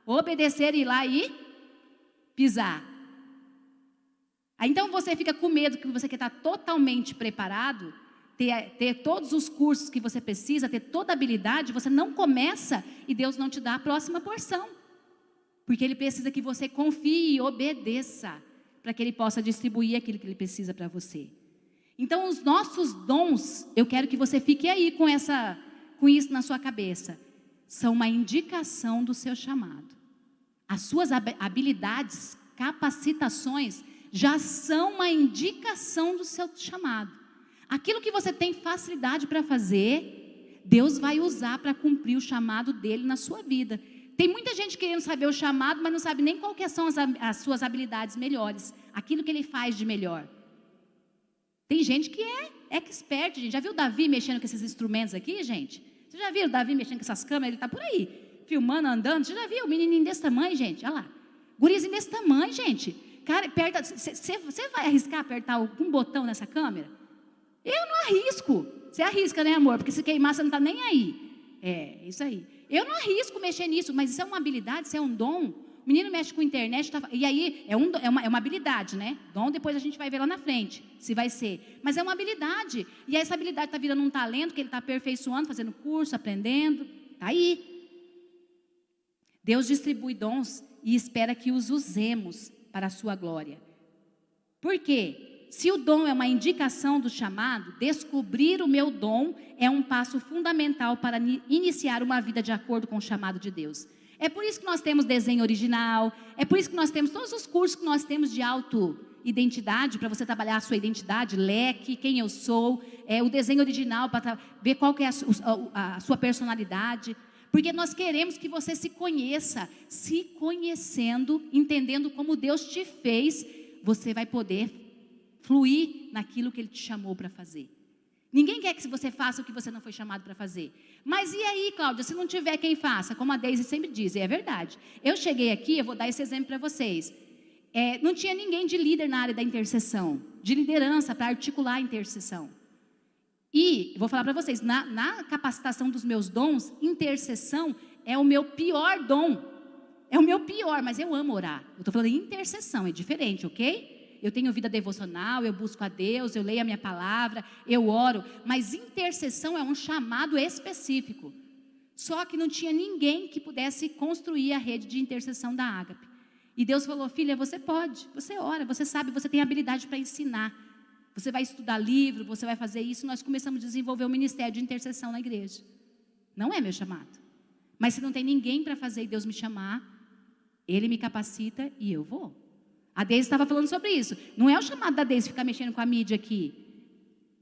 Obedecer, ir lá e pisar. Aí então você fica com medo que você quer estar totalmente preparado, ter todos os cursos que você precisa, ter toda a habilidade, você não começa e Deus não te dá a próxima porção. Porque Ele precisa que você confie e obedeça, para que Ele possa distribuir aquilo que Ele precisa para você. Então os nossos dons, eu quero que você fique aí com isso na sua cabeça, são uma indicação do seu chamado. As suas habilidades, capacitações, já são uma indicação do seu chamado. Aquilo que você tem facilidade para fazer, Deus vai usar para cumprir o chamado dele na sua vida. Tem muita gente querendo saber o chamado, mas não sabe nem qual que são as suas habilidades melhores, aquilo que ele faz de melhor. Tem gente que é expert, gente. Já viu o Davi mexendo com esses instrumentos aqui, gente? Você já viu o Davi mexendo com essas câmeras? Ele está por aí, filmando, andando. Você já viu o menininho desse tamanho, gente? Olha lá, gurizinho desse tamanho, gente. Cara, você vai arriscar apertar algum botão nessa câmera? Eu não arrisco. Você arrisca, né, amor? Porque se queimar, você não está nem aí. É, isso aí. Eu não arrisco mexer nisso, mas isso é uma habilidade, isso é um dom. O menino mexe com a internet, e aí é uma habilidade, né? Dom depois a gente vai ver lá na frente, se vai ser. Mas é uma habilidade. E essa habilidade está virando um talento que ele está aperfeiçoando, fazendo curso, aprendendo. Está aí. Deus distribui dons e espera que os usemos para a sua glória. Por quê? Se o dom é uma indicação do chamado, descobrir o meu dom é um passo fundamental para iniciar uma vida de acordo com o chamado de Deus. É por isso que nós temos desenho original, é por isso que nós temos todos os cursos que nós temos de autoidentidade, para você trabalhar a sua identidade, leque, quem eu sou, o desenho original para ver qual que é a sua personalidade. Porque nós queremos que você se conheça, se conhecendo, entendendo como Deus te fez, você vai poder fluir naquilo que Ele te chamou para fazer. Ninguém quer que você faça o que você não foi chamado para fazer. Mas e aí, Cláudia, se não tiver quem faça? Como a Deise sempre diz, e é verdade. Eu cheguei aqui, eu vou dar esse exemplo para vocês. Não tinha ninguém de líder na área da intercessão, de liderança para articular a intercessão. E, vou falar para vocês, na capacitação dos meus dons, intercessão é o meu pior dom. É o meu pior, mas eu amo orar. Eu estou falando em intercessão, é diferente, ok? Eu tenho vida devocional, eu busco a Deus, eu leio a minha palavra, eu oro. Mas intercessão é um chamado específico. Só que não tinha ninguém que pudesse construir a rede de intercessão da Ágape. E Deus falou, filha, você pode, você ora, você sabe, você tem habilidade para ensinar. Você vai estudar livro, você vai fazer isso. Nós começamos a desenvolver um ministério de intercessão na igreja. Não é meu chamado. Mas se não tem ninguém para fazer e Deus me chamar, Ele me capacita e eu vou. A Deise estava falando sobre isso. Não é o chamado da Deise ficar mexendo com a mídia aqui.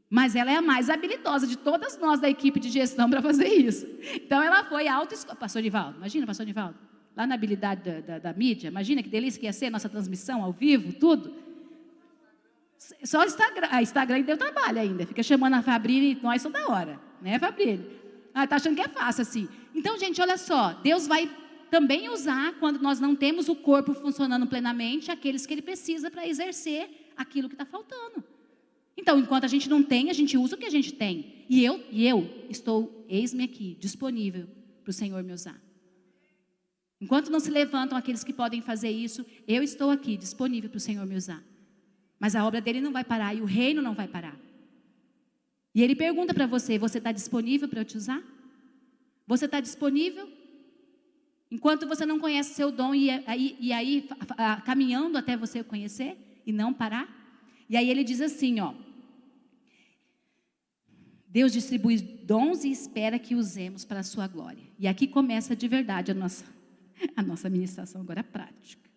Mas ela é a mais habilidosa de todas nós da equipe de gestão para fazer isso. Então ela foi Pastor Nivaldo, imagina, Pastor Nivaldo, lá na habilidade da mídia, imagina que delícia que ia ser nossa transmissão ao vivo, tudo. Só o Instagram deu trabalho ainda. Fica chamando a Fabrício, nós são da hora, né, Fabrício? Tá achando que é fácil assim. Então, gente, olha só, Deus vai também usar, quando nós não temos o corpo funcionando plenamente, aqueles que Ele precisa para exercer aquilo que está faltando. Então, enquanto a gente não tem, a gente usa o que a gente tem. E eu estou, eis-me aqui, disponível para o Senhor me usar. Enquanto não se levantam aqueles que podem fazer isso, eu estou aqui, disponível para o Senhor me usar. Mas a obra dele não vai parar e o reino não vai parar. E ele pergunta para você, você está disponível para eu te usar? Você está disponível? Enquanto você não conhece seu dom e aí caminhando até você conhecer e não parar? E aí ele diz assim, ó. Deus distribui dons e espera que usemos para a sua glória. E aqui começa de verdade a nossa ministração agora prática.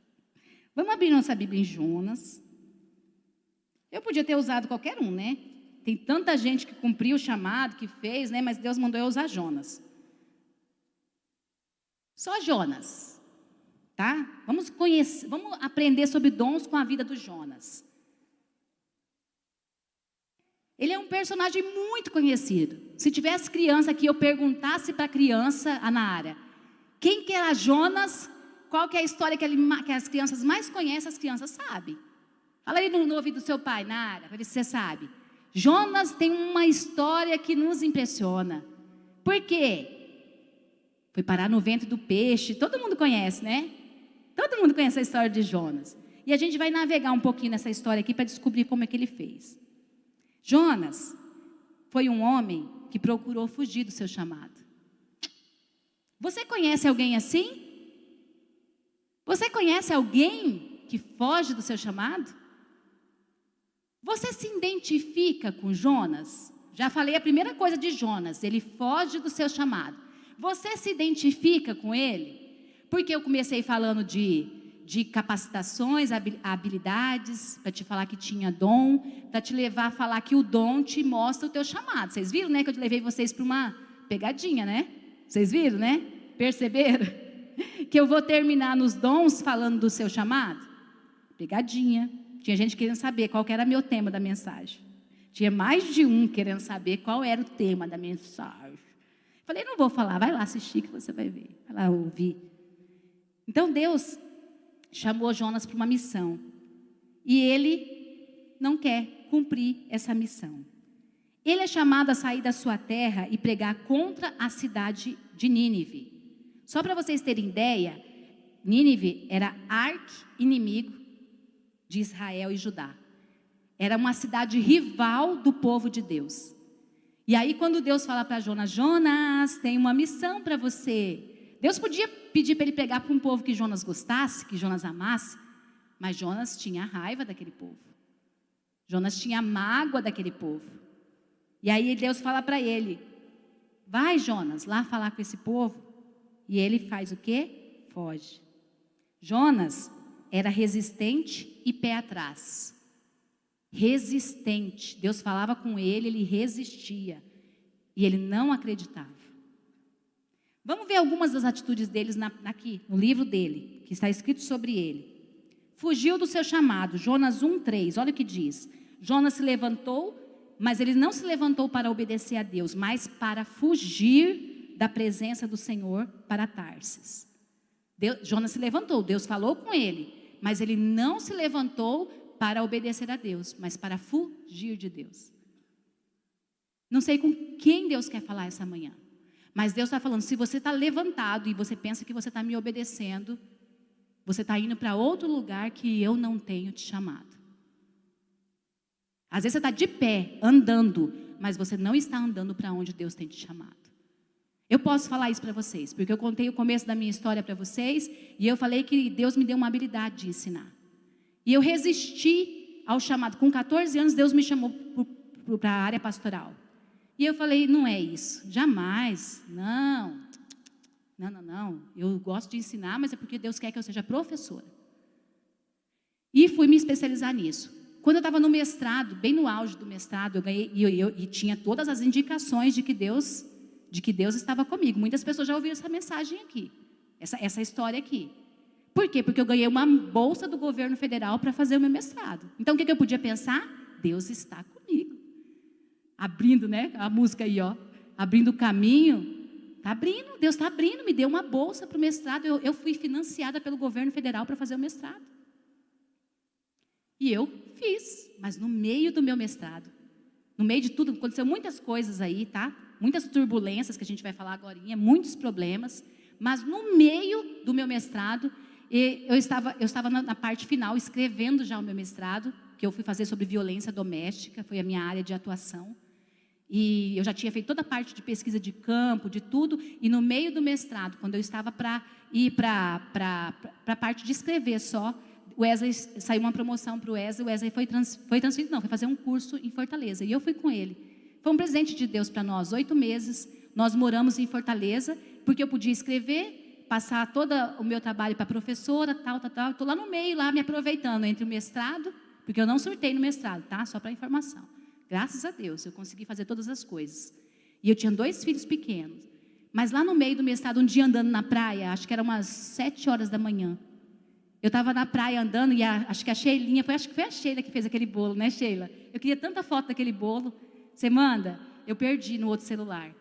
Vamos abrir nossa Bíblia em Jonas. Eu podia ter usado qualquer um, né? Tem tanta gente que cumpriu o chamado, que fez, né? Mas Deus mandou eu usar Jonas. Só Jonas, tá? Vamos aprender sobre dons com a vida do Jonas. Ele é um personagem muito conhecido. Se tivesse criança aqui, eu perguntasse para a criança, a Nara, quem que era Jonas, qual que é a história que as crianças mais conhecem, as crianças sabem. Fala aí no ouvido do seu pai, Nara, para ver se você sabe. Jonas tem uma história que nos impressiona. Por quê? Foi parar no ventre do peixe. Todo mundo conhece, né? Todo mundo conhece a história de Jonas. E a gente vai navegar um pouquinho nessa história aqui para descobrir como é que ele fez. Jonas foi um homem que procurou fugir do seu chamado. Você conhece alguém assim? Você conhece alguém que foge do seu chamado? Você se identifica com Jonas? Já falei a primeira coisa de Jonas, ele foge do seu chamado. Você se identifica com ele? Porque eu comecei falando de capacitações, habilidades, para te falar que tinha dom, para te levar a falar que o dom te mostra o teu chamado. Vocês viram, né, que eu levei vocês para uma pegadinha, né? Vocês viram, né? Perceberam? Que eu vou terminar nos dons falando do seu chamado? Pegadinha. Tinha gente querendo saber qual que era meu tema da mensagem. Tinha mais de um querendo saber qual era o tema da mensagem. Falei, não vou falar, vai lá assistir que você vai ver. Vai lá ouvir. Então Deus chamou Jonas para uma missão. E ele não quer cumprir essa missão. Ele é chamado a sair da sua terra e pregar contra a cidade de Nínive. Só para vocês terem ideia, Nínive era arqui-inimigo de Israel e Judá. Era uma cidade rival do povo de Deus. E aí quando Deus fala para Jonas, Jonas, tem uma missão para você. Deus podia pedir para ele pregar para um povo que Jonas gostasse, que Jonas amasse, mas Jonas tinha raiva daquele povo. Jonas tinha mágoa daquele povo. E aí Deus fala para ele, vai Jonas, lá falar com esse povo. E ele faz o quê? Foge. Jonas era resistente e pé atrás. Resistente. Deus falava com ele, ele resistia. E ele não acreditava. Vamos ver algumas das atitudes deles aqui, no livro dele, que está escrito sobre ele. Fugiu do seu chamado, Jonas 1:3, olha o que diz. Jonas se levantou, mas ele não se levantou para obedecer a Deus, mas para fugir da presença do Senhor para Tarsis. Jonas se levantou, Deus falou com ele, mas ele não se levantou para obedecer a Deus, mas para fugir de Deus. Não sei com quem Deus quer falar essa manhã, mas Deus está falando, se você está levantado e você pensa que você está me obedecendo, você está indo para outro lugar que eu não tenho te chamado. Às vezes você está de pé, andando, mas você não está andando para onde Deus tem te chamado. Eu posso falar isso para vocês, porque eu contei o começo da minha história para vocês, e eu falei que Deus me deu uma habilidade de ensinar. E eu resisti ao chamado. Com 14 anos, Deus me chamou para a área pastoral. E eu falei, não é isso, jamais, não. Eu gosto de ensinar, mas é porque Deus quer que eu seja professora. E fui me especializar nisso. Quando eu estava no mestrado, bem no auge do mestrado, eu ganhei, e tinha todas as indicações de que Deus estava comigo. Muitas pessoas já ouviram essa mensagem aqui, essa história aqui. Por quê? Porque eu ganhei uma bolsa do governo federal para fazer o meu mestrado. Então, o que eu podia pensar? Deus está comigo. Abrindo, né? A música aí, ó. Abrindo o caminho. Está abrindo, Deus está abrindo. Me deu uma bolsa para o mestrado. Eu fui financiada pelo governo federal para fazer o mestrado. E eu fiz. Mas no meio do meu mestrado, no meio de tudo, aconteceu muitas coisas aí, tá? Muitas turbulências que a gente vai falar agora, muitos problemas. Mas no meio do meu mestrado, eu estava na parte final, escrevendo já o meu mestrado, que eu fui fazer sobre violência doméstica, foi a minha área de atuação. E eu já tinha feito toda a parte de pesquisa de campo, de tudo. E no meio do mestrado, quando eu estava para ir para a parte de escrever só, o Wesley, saiu uma promoção para o Wesley foi transferido, não, foi fazer um curso em Fortaleza. E eu fui com ele. Foi um presente de Deus para nós, 8 meses. Nós moramos em Fortaleza, porque eu podia escrever, passar todo o meu trabalho para a professora, tal. Estou lá no meio, lá me aproveitando entre o mestrado, porque eu não surtei no mestrado, tá? Só para informação. Graças a Deus, eu consegui fazer todas as coisas. E eu tinha 2 filhos pequenos. Mas lá no meio do mestrado, um dia andando na praia, acho que era umas 7 horas da manhã. Eu estava na praia andando e acho que a Sheilinha, acho que foi a Sheila que fez aquele bolo, né, Sheila? Eu queria tanta foto daquele bolo. Você manda? Eu perdi no outro celular.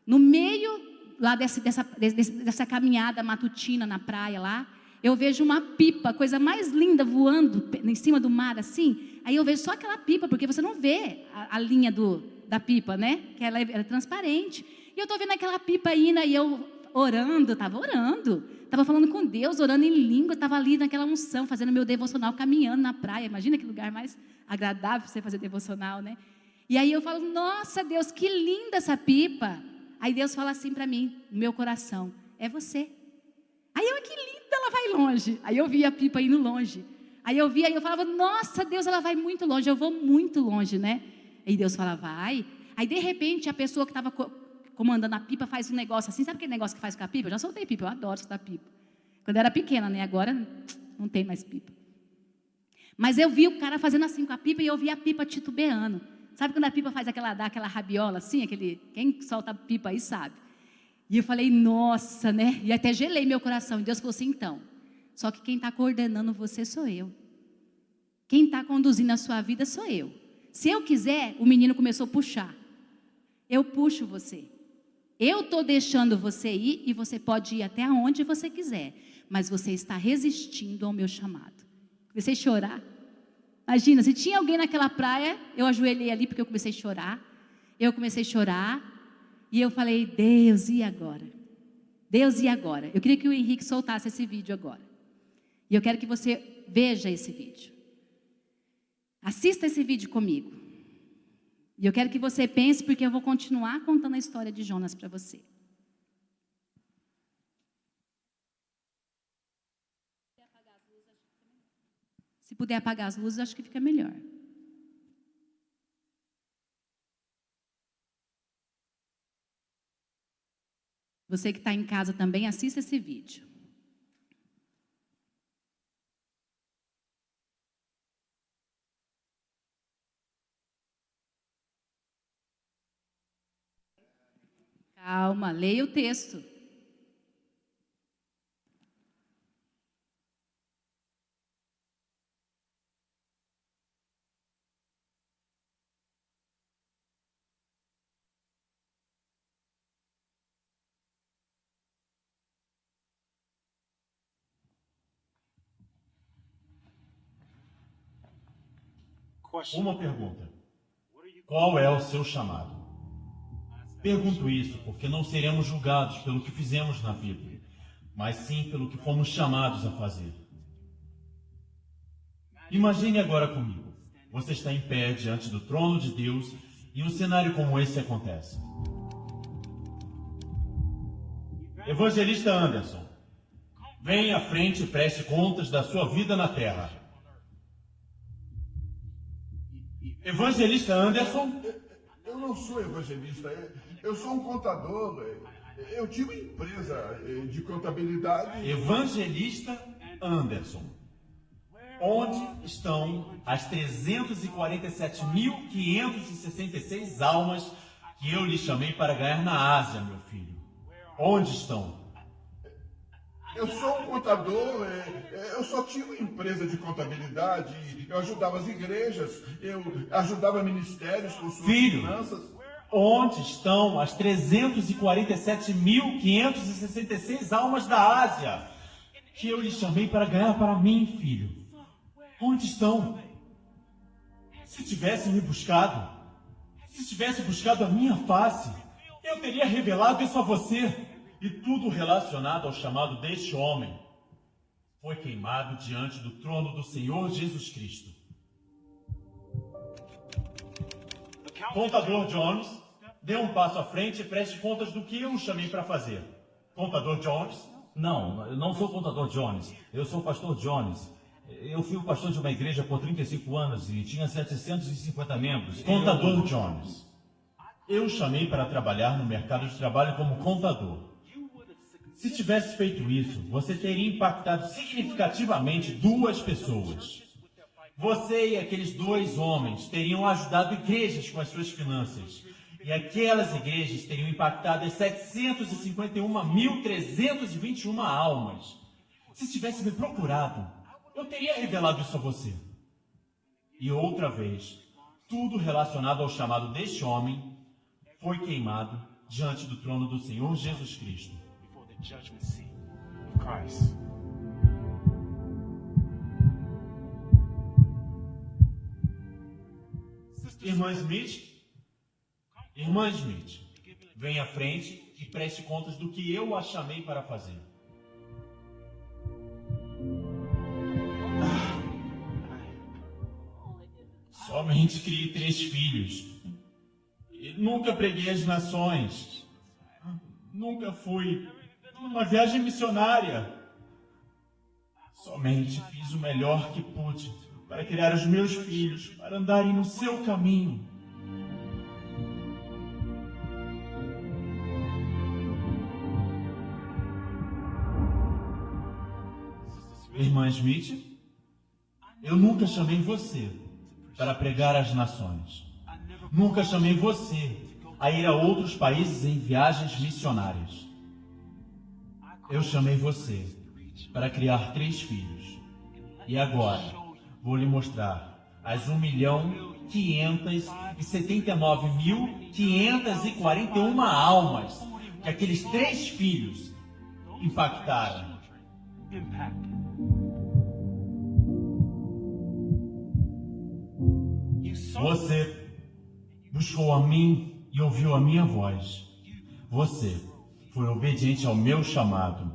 No meio lá dessa caminhada matutina na praia lá, eu vejo uma pipa, coisa mais linda, voando em cima do mar assim. Aí eu vejo só aquela pipa, porque você não vê a linha da pipa, né? Que ela é transparente. E eu estou vendo aquela pipa indo, e eu orando, estava falando com Deus, orando em língua, estava ali naquela unção, fazendo meu devocional, caminhando na praia. Imagina que lugar mais agradável para você fazer devocional, né? E aí eu falo, nossa Deus, que linda essa pipa. Aí Deus fala assim para mim, no meu coração, é você. Aí eu, que linda, ela vai longe. Aí eu vi a pipa indo longe. Aí eu falava, nossa Deus, ela vai muito longe, eu vou muito longe, né? Aí Deus fala, vai. Aí de repente a pessoa que estava comandando a pipa faz um negócio assim, sabe aquele negócio que faz com a pipa? Eu já soltei pipa, eu adoro soltar pipa. Quando eu era pequena, né? Agora não tem mais pipa. Mas eu vi o cara fazendo assim com a pipa e eu vi a pipa titubeando. Sabe quando a pipa dá aquela rabiola assim? Quem solta a pipa aí sabe. E eu falei, nossa, né? E até gelei meu coração. E Deus falou assim, então, só que quem está coordenando você sou eu. Quem está conduzindo a sua vida sou eu. Se eu quiser, o menino começou a puxar. Eu puxo você. Eu estou deixando você ir e você pode ir até onde você quiser. Mas você está resistindo ao meu chamado. Comecei a chorar. Imagina, se tinha alguém naquela praia, eu ajoelhei ali porque eu comecei a chorar. Eu comecei a chorar. E eu falei, Deus, e agora? Deus, e agora? Eu queria que o Henrique soltasse esse vídeo agora. E eu quero que você veja esse vídeo. Assista esse vídeo comigo. E eu quero que você pense, porque eu vou continuar contando a história de Jonas para você. Se puder apagar as luzes, acho que fica melhor. Você que está em casa também, assista esse vídeo. Calma, leia o texto. Uma pergunta. Qual é o seu chamado? Pergunto isso porque não seremos julgados pelo que fizemos na vida, mas sim pelo que fomos chamados a fazer. Imagine agora comigo. Você está em pé diante do trono de Deus e um cenário como esse acontece. Evangelista Anderson, venha à frente e preste contas da sua vida na terra. Evangelista Anderson? Eu não sou evangelista, eu sou um contador. Eu tinha uma empresa de contabilidade. Evangelista Anderson, onde estão as 347.566 almas que eu lhe chamei para ganhar na Ásia, meu filho? Onde estão? Eu sou um contador, eu só tinha uma empresa de contabilidade, eu ajudava as igrejas, eu ajudava ministérios com suas finanças. Onde estão as 347.566 almas da Ásia que eu lhe chamei para ganhar para mim, filho? Onde estão? Se tivesse me buscado, se tivesse buscado a minha face, eu teria revelado isso a você. E tudo relacionado ao chamado deste homem foi queimado diante do trono do Senhor Jesus Cristo. Contador Jones, dê um passo à frente e preste contas do que eu o chamei para fazer. Contador Jones? Não, eu não sou contador Jones. Eu sou o pastor Jones. Eu fui o pastor de uma igreja por 35 anos e tinha 750 membros. Contador Jones, eu o chamei para trabalhar no mercado de trabalho como contador. Se tivesse feito isso, você teria impactado significativamente 2 pessoas. Você e aqueles 2 homens teriam ajudado igrejas com as suas finanças. E aquelas igrejas teriam impactado as 751.321 almas. Se tivesse me procurado, eu teria revelado isso a você. E outra vez, tudo relacionado ao chamado deste homem foi queimado diante do trono do Senhor Jesus Cristo. Judgment seat of Christ. Irmã Smith, venha à frente e preste contas do que eu a chamei para fazer. Somente criei 3 filhos. E nunca preguei as nações. Nunca fui numa viagem missionária. Somente fiz o melhor que pude para criar os meus filhos, para andarem no seu caminho. Irmã Smith, eu nunca chamei você para pregar às nações. Nunca chamei você a ir a outros países em viagens missionárias. Eu chamei você para criar 3 filhos. E agora vou lhe mostrar as 1.579.541 almas que aqueles 3 filhos impactaram. Você buscou a mim e ouviu a minha voz. Você foi obediente ao meu chamado.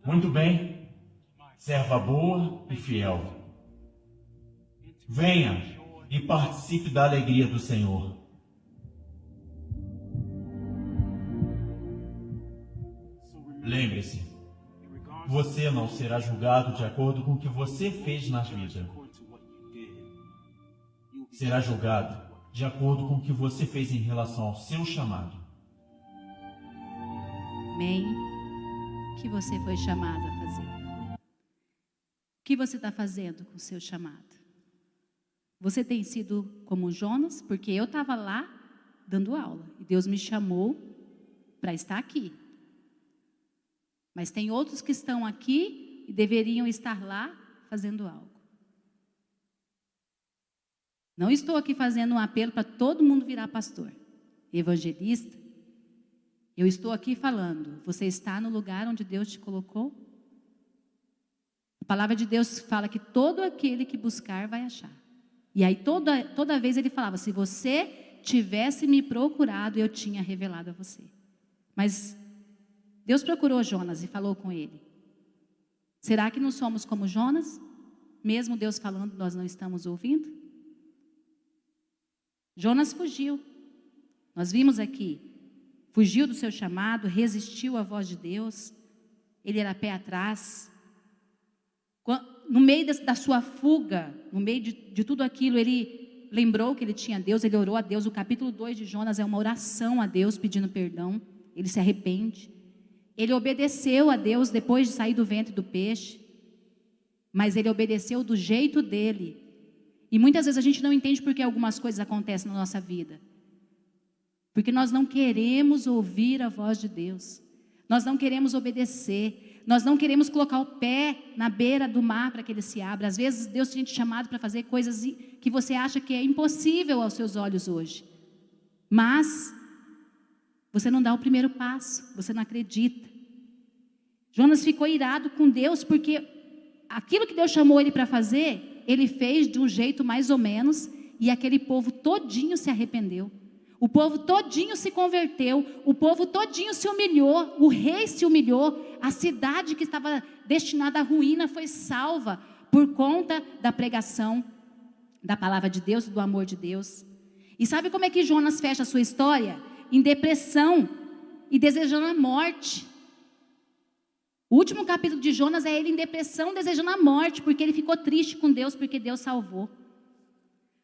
Muito bem, serva boa e fiel. Venha e participe da alegria do Senhor. Lembre-se, você não será julgado de acordo com o que você fez na vida. Será julgado de acordo com o que você fez em relação ao seu chamado. Amém? O que você foi chamado a fazer? O que você está fazendo com o seu chamado? Você tem sido como Jonas? Porque eu estava lá dando aula e Deus me chamou para estar aqui. Mas tem outros que estão aqui e deveriam estar lá fazendo algo. Não estou aqui fazendo um apelo para todo mundo virar pastor, evangelista. Eu estou aqui falando, você está no lugar onde Deus te colocou? A palavra de Deus fala que todo aquele que buscar vai achar. E aí toda vez ele falava, se você tivesse me procurado, eu tinha revelado a você. Mas Deus procurou Jonas e falou com ele. Será que não somos como Jonas? Mesmo Deus falando, nós não estamos ouvindo? Jonas fugiu. Nós vimos aqui. Fugiu do seu chamado, resistiu à voz de Deus. Ele era pé atrás. No meio da sua fuga, no meio de tudo aquilo, ele lembrou que ele tinha Deus, ele orou a Deus. O capítulo 2 de Jonas é uma oração a Deus pedindo perdão. Ele se arrepende. Ele obedeceu a Deus depois de sair do ventre do peixe. Mas ele obedeceu do jeito dele. E muitas vezes a gente não entende por que algumas coisas acontecem na nossa vida. Porque nós não queremos ouvir a voz de Deus. Nós não queremos obedecer. Nós não queremos colocar o pé na beira do mar para que ele se abra. Às vezes Deus tem te chamado para fazer coisas que você acha que é impossível aos seus olhos hoje. Mas você não dá o primeiro passo. Você não acredita. Jonas ficou irado com Deus porque aquilo que Deus chamou ele para fazer, ele fez de um jeito mais ou menos, e aquele povo todinho se arrependeu. O povo todinho se converteu, o povo todinho se humilhou, o rei se humilhou, a cidade que estava destinada à ruína foi salva por conta da pregação da palavra de Deus, do amor de Deus. E sabe como é que Jonas fecha a sua história? Em depressão e desejando a morte. O último capítulo de Jonas é ele em depressão, desejando a morte, porque ele ficou triste com Deus, porque Deus salvou.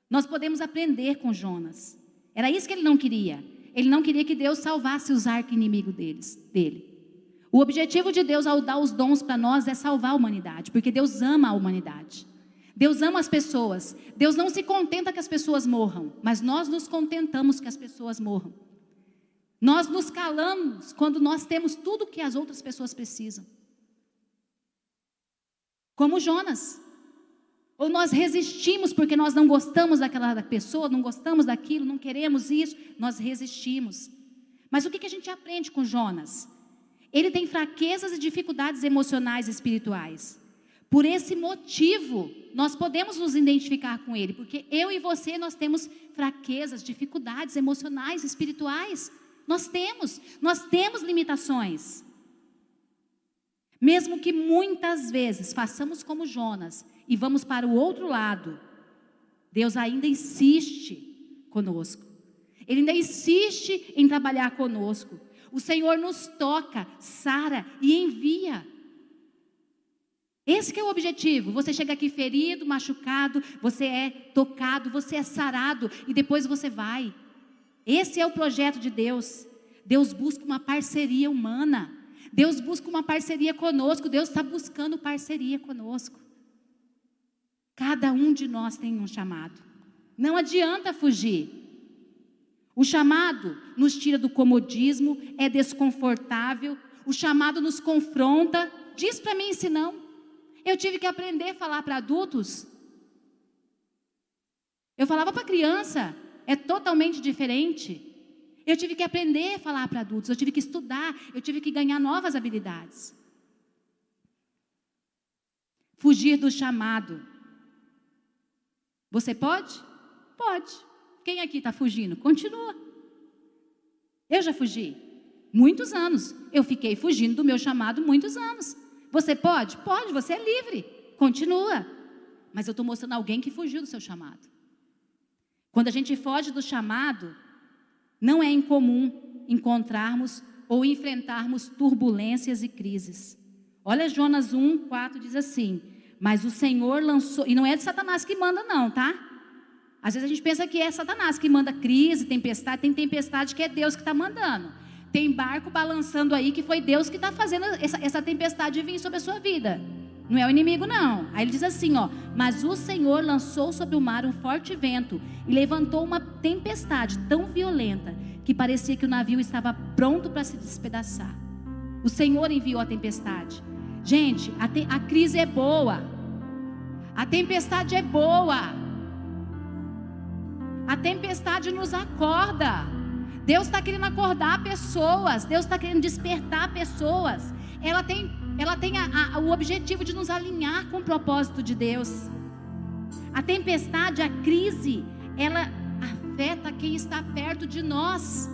Nós podemos aprender com Jonas. Era isso que ele não queria. Ele não queria que Deus salvasse os arqui-inimigos dele. O objetivo de Deus ao dar os dons para nós é salvar a humanidade, porque Deus ama a humanidade. Deus ama as pessoas. Deus não se contenta que as pessoas morram, mas nós nos contentamos que as pessoas morram. Nós nos calamos quando nós temos tudo que as outras pessoas precisam. Como Jonas. Ou nós resistimos porque nós não gostamos daquela pessoa, não gostamos daquilo, não queremos isso, nós resistimos. Mas o que a gente aprende com Jonas? Ele tem fraquezas e dificuldades emocionais e espirituais. Por esse motivo, nós podemos nos identificar com ele, porque eu e você, nós temos fraquezas, dificuldades emocionais e espirituais. Nós temos limitações. Mesmo que muitas vezes façamos como Jonas e vamos para o outro lado, Deus ainda insiste conosco. Ele ainda insiste em trabalhar conosco. O Senhor nos toca, sara e envia. Esse que é o objetivo. Você chega aqui ferido, machucado, você é tocado, você é sarado e depois você vai. Esse é o projeto de Deus. Deus busca uma parceria humana. Deus busca uma parceria conosco. Deus está buscando parceria conosco. Cada um de nós tem um chamado. Não adianta fugir. O chamado nos tira do comodismo, é desconfortável. O chamado nos confronta. Diz para mim se não. Eu tive que aprender a falar para adultos. Eu falava para criança. É totalmente diferente. Eu tive que aprender a falar para adultos, eu tive que estudar, eu tive que ganhar novas habilidades. Fugir do chamado. Você pode? Pode. Quem aqui está fugindo? Continua. Eu já fugi. Muitos anos. Eu fiquei fugindo do meu chamado muitos anos. Você pode? Pode, você é livre. Continua. Mas eu estou mostrando alguém que fugiu do seu chamado. Quando a gente foge do chamado, não é incomum encontrarmos ou enfrentarmos turbulências e crises. Olha Jonas 1:4 diz assim: mas o Senhor lançou, e não é de Satanás que manda não, tá? Às vezes a gente pensa que é Satanás que manda crise, tempestade, tem tempestade que é Deus que está mandando. Tem barco balançando aí que foi Deus que está fazendo essa tempestade vir sobre a sua vida. Não é o inimigo não. Aí ele diz assim, ó: mas o Senhor lançou sobre o mar um forte vento e levantou uma tempestade tão violenta que parecia que o navio estava pronto para se despedaçar. O Senhor enviou a tempestade. Gente, a crise é boa. A tempestade é boa. A tempestade nos acorda. Deus está querendo acordar pessoas. Deus está querendo despertar pessoas. Ela tem o objetivo de nos alinhar com o propósito de Deus. A tempestade, a crise, ela afeta quem está perto de nós.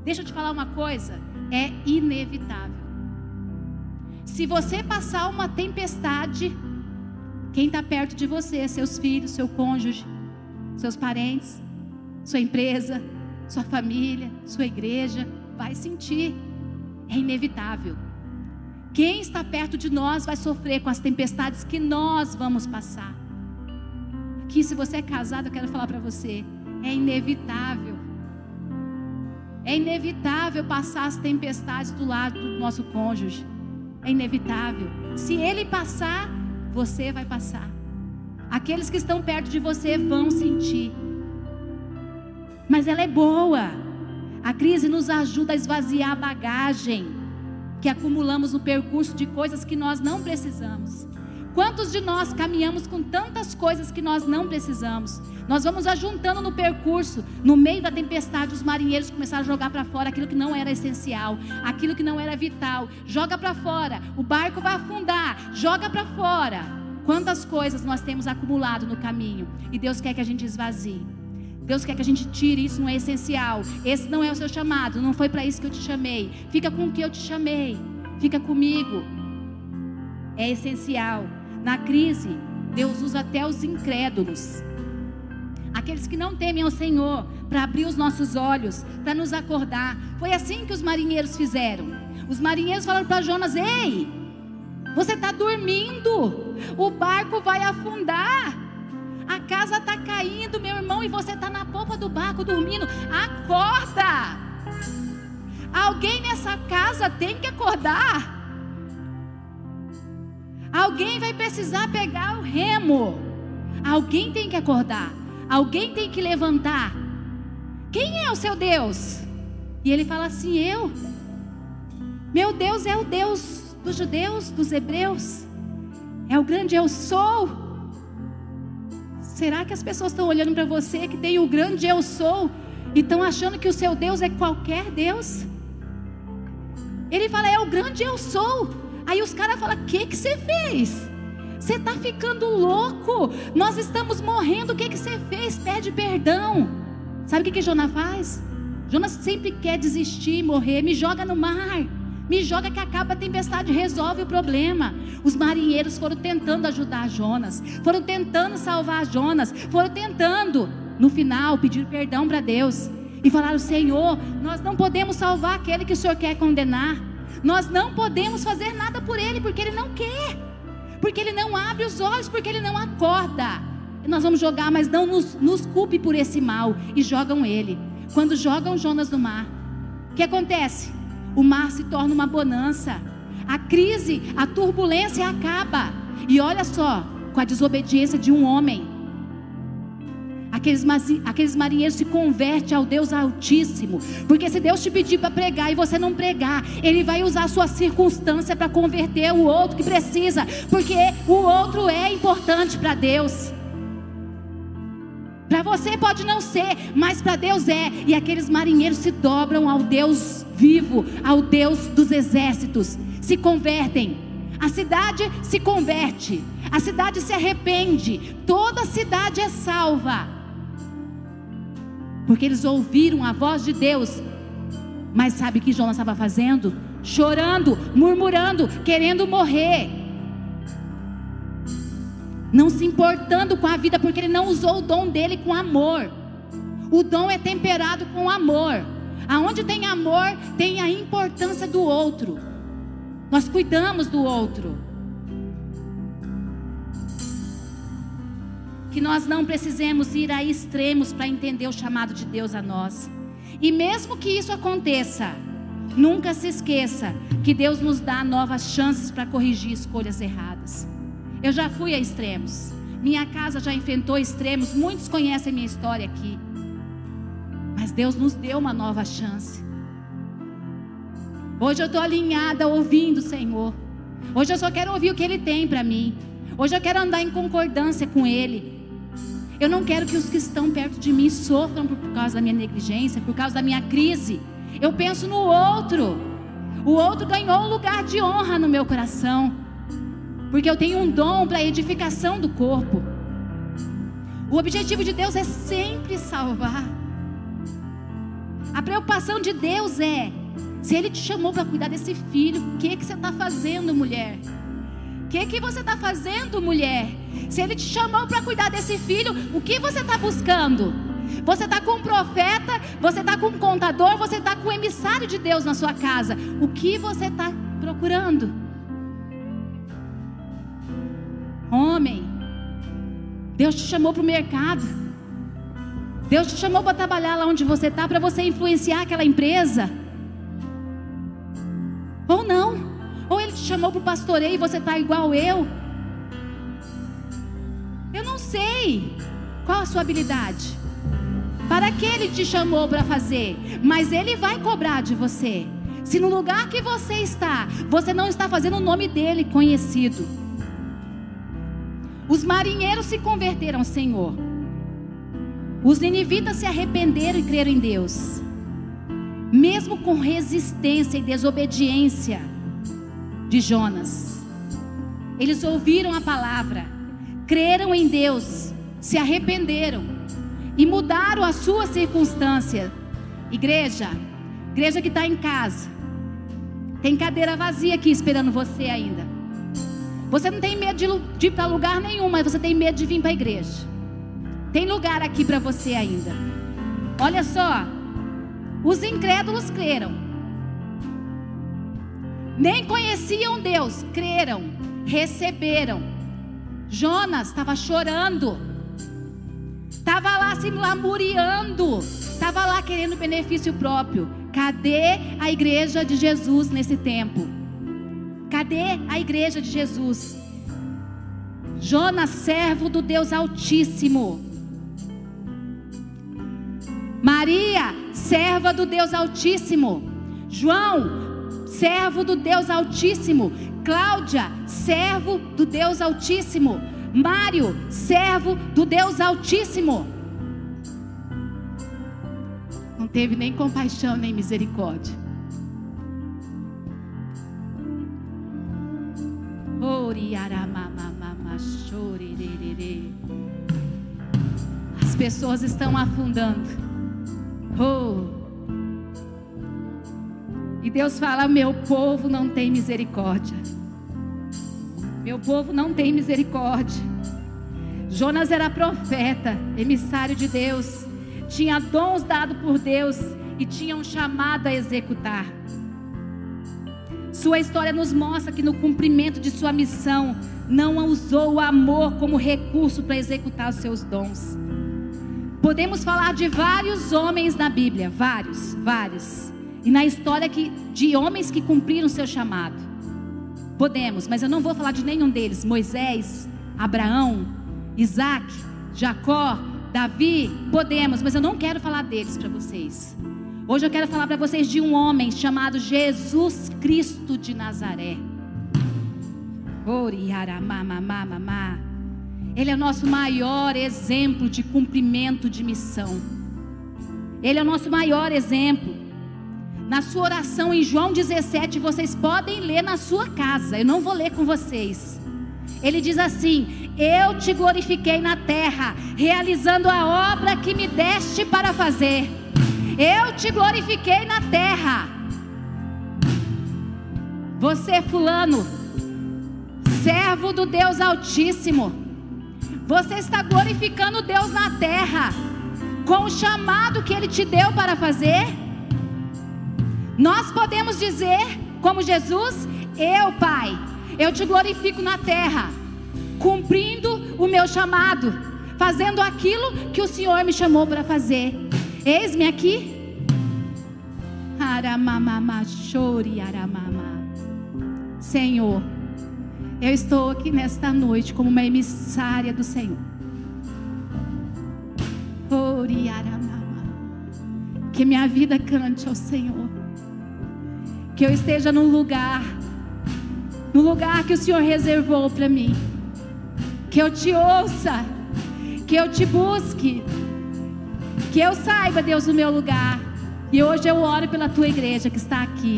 Deixa eu te falar uma coisa, é inevitável. Se você passar uma tempestade, Quem está perto de você, seus filhos, seu cônjuge, seus parentes, sua empresa, sua família, sua igreja, vai sentir. É inevitável. Quem está perto de nós vai sofrer com as tempestades que nós vamos passar. Aqui, se você é casado, eu quero falar para você, é inevitável. É inevitável passar as tempestades do lado do nosso cônjuge. É inevitável. Se ele passar, você vai passar. Aqueles que estão perto de você vão sentir. Mas ela é boa. A crise nos ajuda a esvaziar a bagagem que acumulamos no percurso de coisas que nós não precisamos. Quantos de nós caminhamos com tantas coisas que nós não precisamos? Nós vamos ajuntando no percurso. No meio da tempestade, os marinheiros começaram a jogar para fora aquilo que não era essencial, aquilo que não era vital. Joga para fora, o barco vai afundar, joga para fora. Quantas coisas nós temos acumulado no caminho, e Deus quer que a gente esvazie. Deus quer que a gente tire, isso não é essencial, esse não é o seu chamado, não foi para isso que eu te chamei. Fica com o que eu te chamei, fica comigo. É essencial. Na crise, Deus usa até os incrédulos, aqueles que não temem ao Senhor, para abrir os nossos olhos, para nos acordar. Foi assim que os marinheiros fizeram. Os marinheiros falaram para Jonas: ei, você está dormindo, o barco vai afundar, a casa está caindo, meu irmão, e você está na popa do barco dormindo. Acorda! Alguém nessa casa tem que acordar. Alguém vai precisar pegar o remo. Alguém tem que acordar. Alguém tem que levantar. Quem é o seu Deus? E ele fala assim: eu. Meu Deus é o Deus dos judeus, dos hebreus. É o grande eu sou. Será que as pessoas estão olhando para você que tem o grande eu sou e estão achando que o seu Deus é qualquer Deus? Ele fala: é o grande eu sou. Aí os caras falam: o que você fez? Você está ficando louco, nós estamos morrendo, o que você fez? Pede perdão. Sabe o que Jonas faz? Jonas sempre quer desistir, morrer. Me joga no mar, me joga que acaba a tempestade, resolve o problema. Os marinheiros foram tentando ajudar Jonas, foram tentando salvar Jonas, foram tentando, no final, pedir perdão para Deus e falaram: Senhor, nós não podemos salvar aquele que o Senhor quer condenar. Nós não podemos fazer nada por ele, porque ele não quer, porque ele não abre os olhos, porque ele não acorda. Nós vamos jogar, mas não nos culpe por esse mal. E jogam ele. Quando jogam Jonas no mar, o que acontece? O mar se torna uma bonança. A crise, a turbulência acaba. E olha só, com a desobediência de um homem, aqueles marinheiros se convertem ao Deus Altíssimo. Porque se Deus te pedir para pregar e você não pregar, Ele vai usar a sua circunstância para converter o outro que precisa, porque o outro é importante para Deus. Para você pode não ser, mas para Deus é. E aqueles marinheiros se dobram ao Deus vivo, ao Deus dos exércitos, se convertem. A cidade se converte, a cidade se arrepende, toda a cidade é salva, porque eles ouviram a voz de Deus. Mas sabe o que Jonas estava fazendo? Chorando, murmurando, querendo morrer, não se importando com a vida, porque ele não usou o dom dele com amor. O dom é temperado com amor. Aonde tem amor, tem a importância do outro. Nós cuidamos do outro. Que nós não precisemos ir a extremos para entender o chamado de Deus a nós. E mesmo que isso aconteça, nunca se esqueça que Deus nos dá novas chances para corrigir escolhas erradas. Eu já fui a extremos. Minha casa já enfrentou extremos. Muitos conhecem minha história aqui. Mas Deus nos deu uma nova chance. Hoje eu estou alinhada ouvindo o Senhor. Hoje eu só quero ouvir o que Ele tem para mim. Hoje eu quero andar em concordância com Ele. Eu não quero que os que estão perto de mim sofram por causa da minha negligência, por causa da minha crise. Eu penso no outro. O outro ganhou um lugar de honra no meu coração, porque eu tenho um dom para a edificação do corpo. O objetivo de Deus é sempre salvar. A preocupação de Deus é: se Ele te chamou para cuidar desse filho, o que você está fazendo, mulher? O que você está fazendo, mulher? Se Ele te chamou para cuidar desse filho, o que você está buscando? Você está com um profeta, você está com um contador, você está com um emissário de Deus na sua casa. O que você está procurando? Homem, Deus te chamou para o mercado. Deus te chamou para trabalhar lá onde você está, para você influenciar aquela empresa. Ou não? Ou Ele te chamou para o pastoreio e você está igual eu? Eu não sei qual a sua habilidade, para que Ele te chamou para fazer, mas Ele vai cobrar de você. Se no lugar que você está, você não está fazendo o nome dEle conhecido. Os marinheiros se converteram ao Senhor. Os ninivitas se arrependeram e creram em Deus. Mesmo com resistência e desobediência de Jonas, eles ouviram a palavra, creram em Deus, se arrependeram e mudaram a sua circunstância. Igreja que está em casa, tem cadeira vazia aqui esperando você ainda. Você não tem medo de ir para lugar nenhum, mas você tem medo de vir para a igreja. Tem lugar aqui para você ainda. Olha só, os incrédulos creram, nem conheciam Deus, creram, receberam. Jonas estava chorando, estava lá se lamuriando, estava lá querendo benefício próprio. Cadê a igreja de Jesus nesse tempo? Cadê a igreja de Jesus? Jonas, servo do Deus Altíssimo. Maria, serva do Deus Altíssimo. João, servo do Deus Altíssimo. Cláudia, servo do Deus Altíssimo. Mário, servo do Deus Altíssimo. Não teve nem compaixão nem misericórdia. As pessoas estão afundando. E Deus fala: meu povo não tem misericórdia. Meu povo não tem misericórdia. Jonas era profeta, emissário de Deus, tinha dons dados por Deus e tinha um chamado a executar. Sua história nos mostra que no cumprimento de sua missão não usou o amor como recurso para executar os seus dons. Podemos falar de vários homens na Bíblia, vários. E na história de homens que cumpriram seu chamado. Podemos, mas eu não vou falar de nenhum deles. Moisés, Abraão, Isaac, Jacó, Davi, podemos, mas eu não quero falar deles para vocês. Hoje eu quero falar para vocês de um homem chamado Jesus Cristo de Nazaré. Ele é o nosso maior exemplo de cumprimento de missão. Ele é o nosso maior exemplo. Na sua oração em João 17, vocês podem ler na sua casa. Eu não vou ler com vocês. Ele diz assim: eu te glorifiquei na terra, realizando a obra que me deste para fazer. Eu te glorifiquei na terra. Você, fulano, servo do Deus Altíssimo, você está glorificando Deus na terra, com o chamado que Ele te deu para fazer. Nós podemos dizer, como Jesus: eu, Pai, eu te glorifico na terra, cumprindo o meu chamado, fazendo aquilo que o Senhor me chamou para fazer. Eis-me aqui. Senhor, eu estou aqui nesta noite como uma emissária do Senhor. Que minha vida cante ao Senhor. Que eu esteja no lugar que o Senhor reservou para mim. Que eu te ouça, que eu te busque, que eu saiba, Deus, o meu lugar. E hoje eu oro pela tua igreja que está aqui.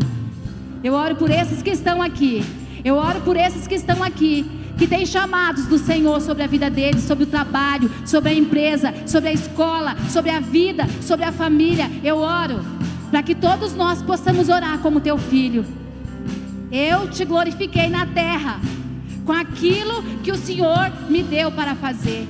Eu oro por esses que estão aqui. Eu oro por esses que estão aqui, que têm chamados do Senhor sobre a vida deles, sobre o trabalho, sobre a empresa, sobre a escola, sobre a vida, sobre a família. Eu oro para que todos nós possamos orar como teu filho. Eu te glorifiquei na terra, com aquilo que o Senhor me deu para fazer.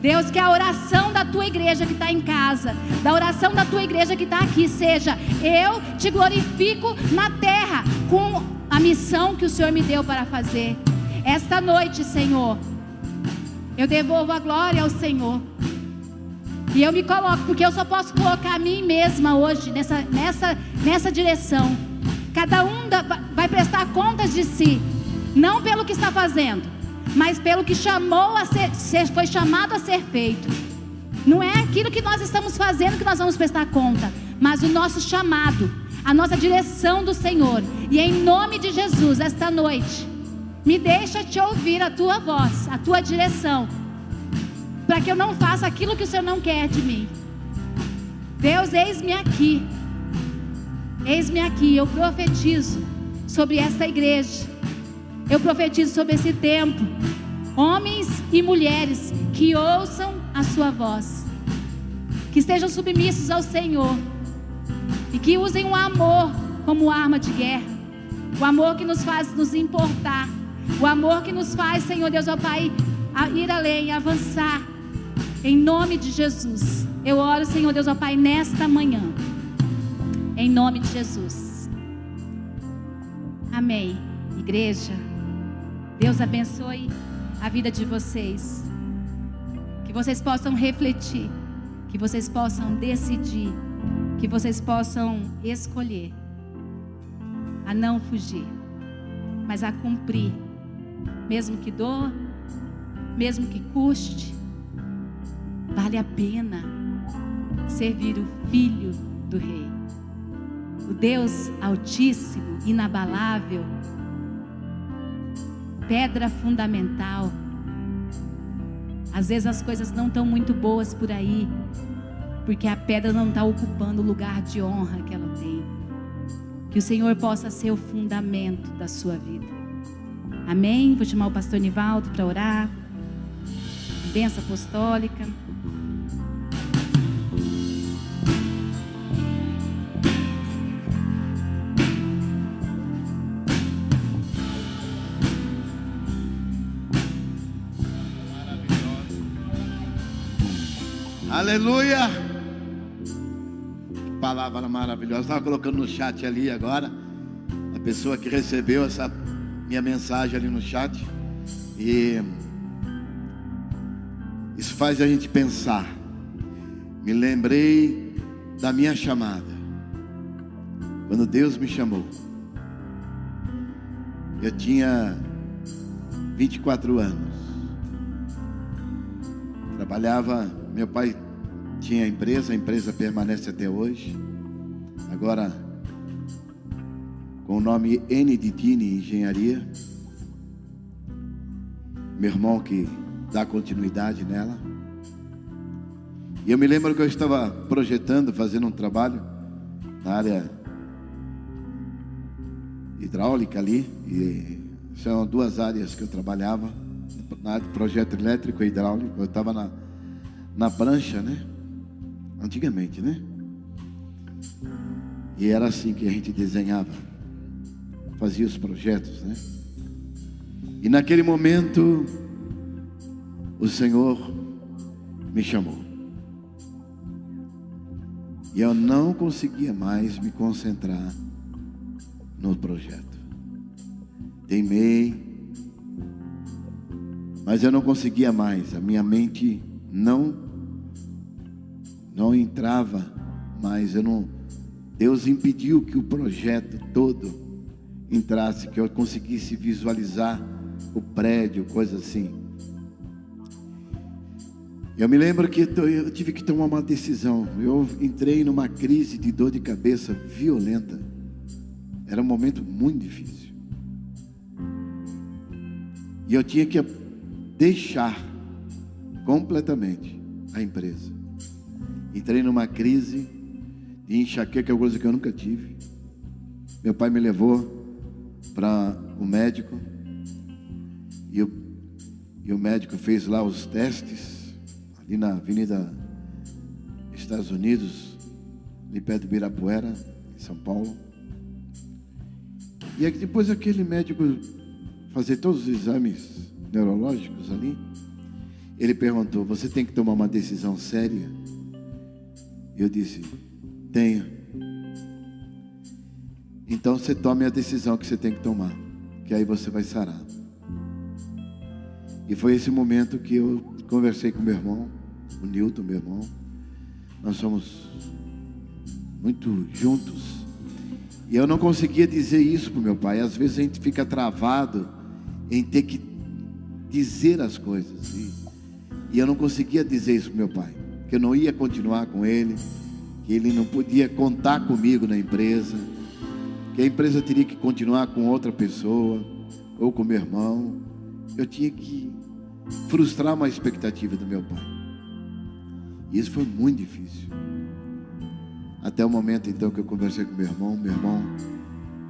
Deus, que a oração da tua igreja que está em casa, da oração da tua igreja que está aqui, seja: eu te glorifico na terra com a missão que o Senhor me deu para fazer. Esta noite, Senhor, eu devolvo a glória ao Senhor. E eu me coloco, porque eu só posso colocar a mim mesma hoje nessa direção. Cada um vai prestar contas de si, não pelo que está fazendo, mas pelo que foi chamado a ser feito. Não é aquilo que nós estamos fazendo que nós vamos prestar conta, mas o nosso chamado, a nossa direção do Senhor. E em nome de Jesus, esta noite, me deixa te ouvir a tua voz, a tua direção, para que eu não faça aquilo que o Senhor não quer de mim. Deus, eis-me aqui. Eis-me aqui. Eu profetizo sobre esta igreja. Eu profetizo sobre esse tempo. Homens e mulheres que ouçam a sua voz, que estejam submissos ao Senhor e que usem o amor como arma de guerra. O amor que nos faz nos importar. O amor que nos faz, Senhor Deus, ó Pai, a ir além, avançar. Em nome de Jesus, eu oro, Senhor Deus, ó Pai, nesta manhã. Em nome de Jesus. Amém. Igreja, Deus abençoe a vida de vocês. Que vocês possam refletir, que vocês possam decidir, que vocês possam escolher a não fugir, mas a cumprir, mesmo que doa, mesmo que custe. Vale a pena servir o Filho do Rei, o Deus Altíssimo, inabalável, pedra fundamental. Às vezes as coisas não estão muito boas por aí, porque a pedra não está ocupando o lugar de honra que ela tem. Que o Senhor possa ser o fundamento da sua vida. Amém? Vou chamar o pastor Nivaldo para orar. Bênção apostólica. Aleluia! Palavra maravilhosa. Estava colocando no chat ali agora, a pessoa que recebeu essa minha mensagem ali no chat. E isso faz a gente pensar. Me lembrei da minha chamada. Quando Deus me chamou, eu tinha 24 anos. Trabalhava, meu pai tinha a empresa permanece até hoje. Agora com o nome N de Dini Engenharia. Meu irmão que dá continuidade nela. E eu me lembro que eu estava projetando, fazendo um trabalho na área hidráulica ali. E são duas áreas que eu trabalhava, na área de projeto elétrico e hidráulico. Eu estava na prancha, né? Antigamente, né? E era assim que a gente desenhava, fazia os projetos, né? E naquele momento o Senhor me chamou. E eu não conseguia mais me concentrar no projeto. Teimei, mas eu não conseguia mais. A minha mente não entrava mais. Deus impediu que o projeto todo entrasse, que eu conseguisse visualizar o prédio, coisa assim. Eu me lembro que eu tive que tomar uma decisão. Eu entrei numa crise de dor de cabeça violenta. Era um momento muito difícil. E eu tinha que deixar completamente a empresa. Entrei numa crise de enxaqueca, coisa que eu nunca tive. Meu pai me levou para o médico. E o médico fez lá os testes, ali na Avenida Estados Unidos, ali perto do Ibirapuera, em São Paulo. E depois aquele médico fazer todos os exames neurológicos ali, ele perguntou: você tem que tomar uma decisão séria? Eu disse: tenho. Então você tome a decisão que você tem que tomar, que aí você vai sarar. E foi esse momento que eu conversei com meu irmão, o Newton, meu irmão. Nós somos muito juntos. E eu não conseguia dizer isso para o meu pai. Às vezes a gente fica travado em ter que dizer as coisas. E eu não conseguia dizer isso para o meu pai, que eu não ia continuar com ele, que ele não podia contar comigo na empresa, que a empresa teria que continuar com outra pessoa, ou com meu irmão. Eu tinha que frustrar uma expectativa do meu pai. E isso foi muito difícil. Até o momento então que eu conversei com meu irmão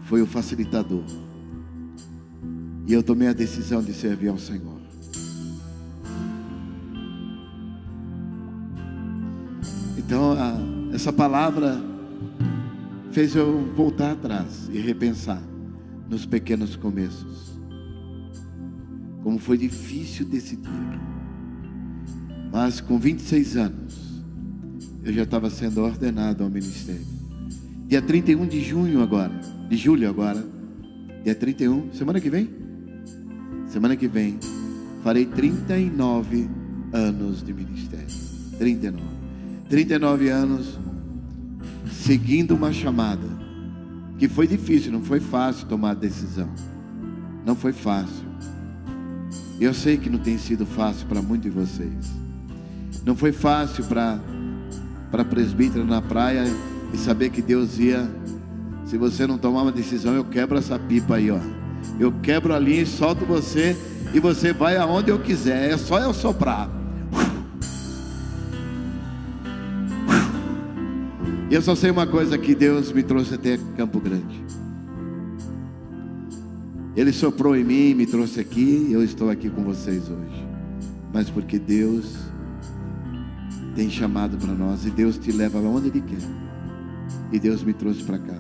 foi o facilitador. E eu tomei a decisão de servir ao Senhor. Então essa palavra fez eu voltar atrás e repensar nos pequenos começos. Como foi difícil decidir. Mas com 26 anos, eu já estava sendo ordenado ao ministério. Dia 31 de julho agora, dia 31, semana que vem, farei 39 anos de ministério. 39 anos, seguindo uma chamada, que foi difícil, não foi fácil tomar a decisão. Não foi fácil. Eu sei que não tem sido fácil para muitos de vocês. Não foi fácil para presbítero na praia e saber que Deus ia, se você não tomar uma decisão, eu quebro essa pipa aí, ó. Eu quebro a linha e solto você, e você vai aonde eu quiser. É só eu soprar. E eu só sei uma coisa, que Deus me trouxe até Campo Grande. Ele soprou em mim, me trouxe aqui, e eu estou aqui com vocês hoje. Mas porque Deus tem chamado para nós, e Deus te leva onde Ele quer. E Deus me trouxe para cá.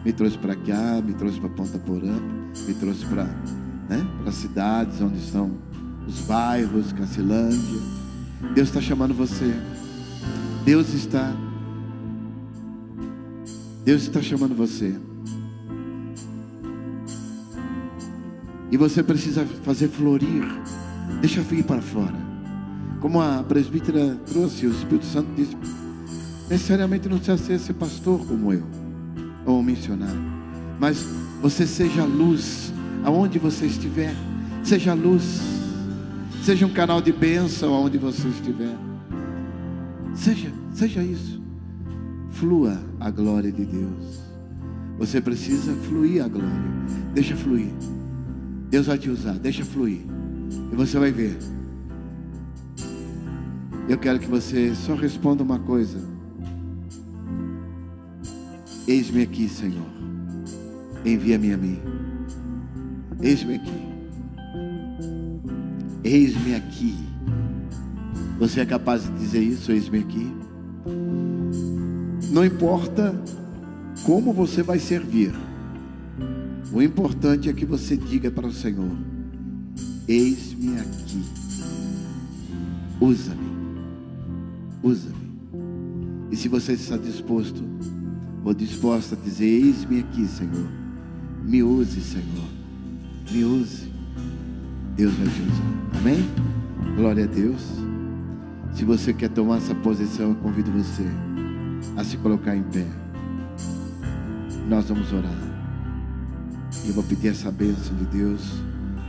Me trouxe para cá, me trouxe para Ponta Porã, me trouxe para as cidades onde estão os bairros, Cacilândia. Deus está chamando você. Deus está chamando você. E você precisa fazer florir. Deixa vir para fora. Como a presbítera trouxe, o Espírito Santo disse: necessariamente não precisa ser pastor como eu, ou um missionário, mas você seja luz aonde você estiver. Seja luz. Seja um canal de bênção aonde você estiver. Seja isso. Flua a glória de Deus. Você precisa fluir a glória. Deixa fluir. Deus vai te usar, deixa fluir. E você vai ver. Eu quero que você só responda uma coisa: eis-me aqui, Senhor. Envia-me a mim. Eis-me aqui. Eis-me aqui. Você é capaz de dizer isso? Eis-me aqui. Não importa como você vai servir. O importante é que você diga para o Senhor: eis-me aqui. Usa-me. Usa-me. E se você está disposto ou disposta a dizer: eis-me aqui, Senhor, me use, Senhor, me use, Deus vai te usar. Amém? Glória a Deus. Se você quer tomar essa posição, eu convido você a se colocar em pé. Nós vamos orar. E eu vou pedir essa bênção de Deus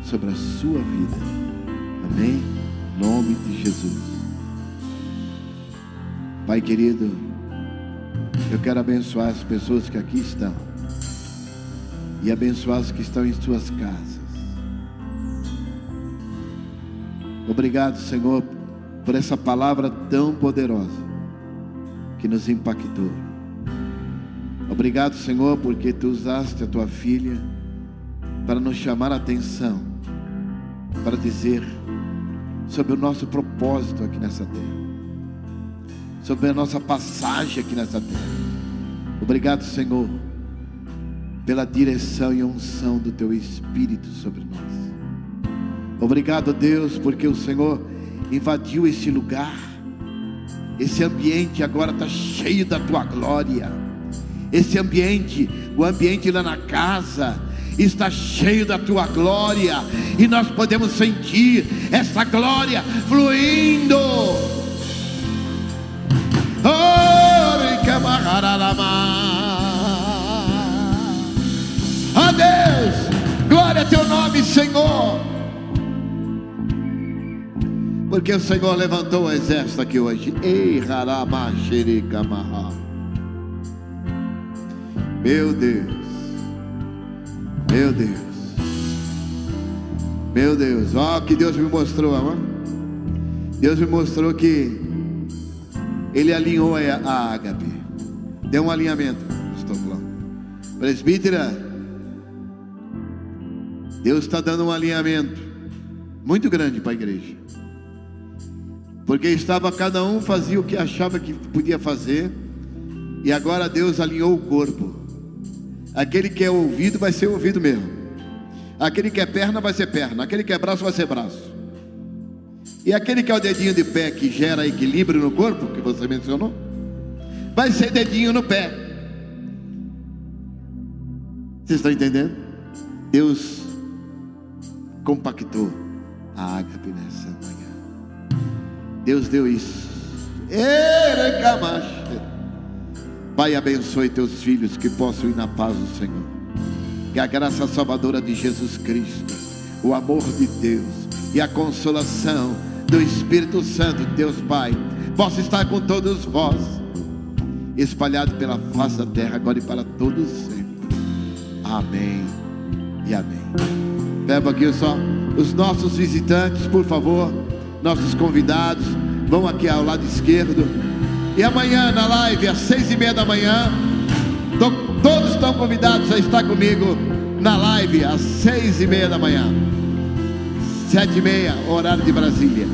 sobre a sua vida. Amém? Em nome de Jesus. Pai querido, eu quero abençoar as pessoas que aqui estão, e abençoar os que estão em suas casas. Obrigado, Senhor, por essa palavra tão poderosa que nos impactou. Obrigado, Senhor, porque Tu usaste a Tua filha para nos chamar a atenção, para dizer sobre o nosso propósito aqui nessa terra, sobre a nossa passagem aqui nessa terra. Obrigado, Senhor, pela direção e unção do Teu Espírito sobre nós. Obrigado, Deus, porque o Senhor invadiu esse lugar. Esse ambiente agora está cheio da Tua glória. Esse ambiente, o ambiente lá na casa, está cheio da Tua glória. E nós podemos sentir essa glória fluindo. Oh Deus, glória a Teu nome, Senhor, porque o Senhor levantou o exército aqui hoje. Ei, meu Deus, meu Deus, meu Deus. Ó, que Deus me mostrou, amor. Deus me mostrou que Ele alinhou a Ágape. Deu um alinhamento. Estou falando, presbítera, Deus está dando um alinhamento muito grande para a igreja. Porque estava, cada um fazia o que achava que podia fazer, e agora Deus alinhou o corpo. Aquele que é ouvido vai ser ouvido mesmo. Aquele que é perna vai ser perna. Aquele que é braço vai ser braço. E aquele que é o dedinho de pé que gera equilíbrio no corpo, que você mencionou, vai ser dedinho no pé. Vocês estão entendendo? Deus compactou a Ágape nessa manhã. Deus deu isso. Pai, abençoe teus filhos, que possam ir na paz do Senhor. Que a graça salvadora de Jesus Cristo, o amor de Deus e a consolação do Espírito Santo, Deus Pai, possa estar com todos vós, espalhado pela face da terra, agora e para todos sempre. Amém e amém. Leva aqui só os nossos visitantes, por favor. Nossos convidados vão aqui ao lado esquerdo. E amanhã na live às 6:30 da manhã, todos estão convidados a estar comigo na live às 6:30 da manhã, 7:30 horário de Brasília.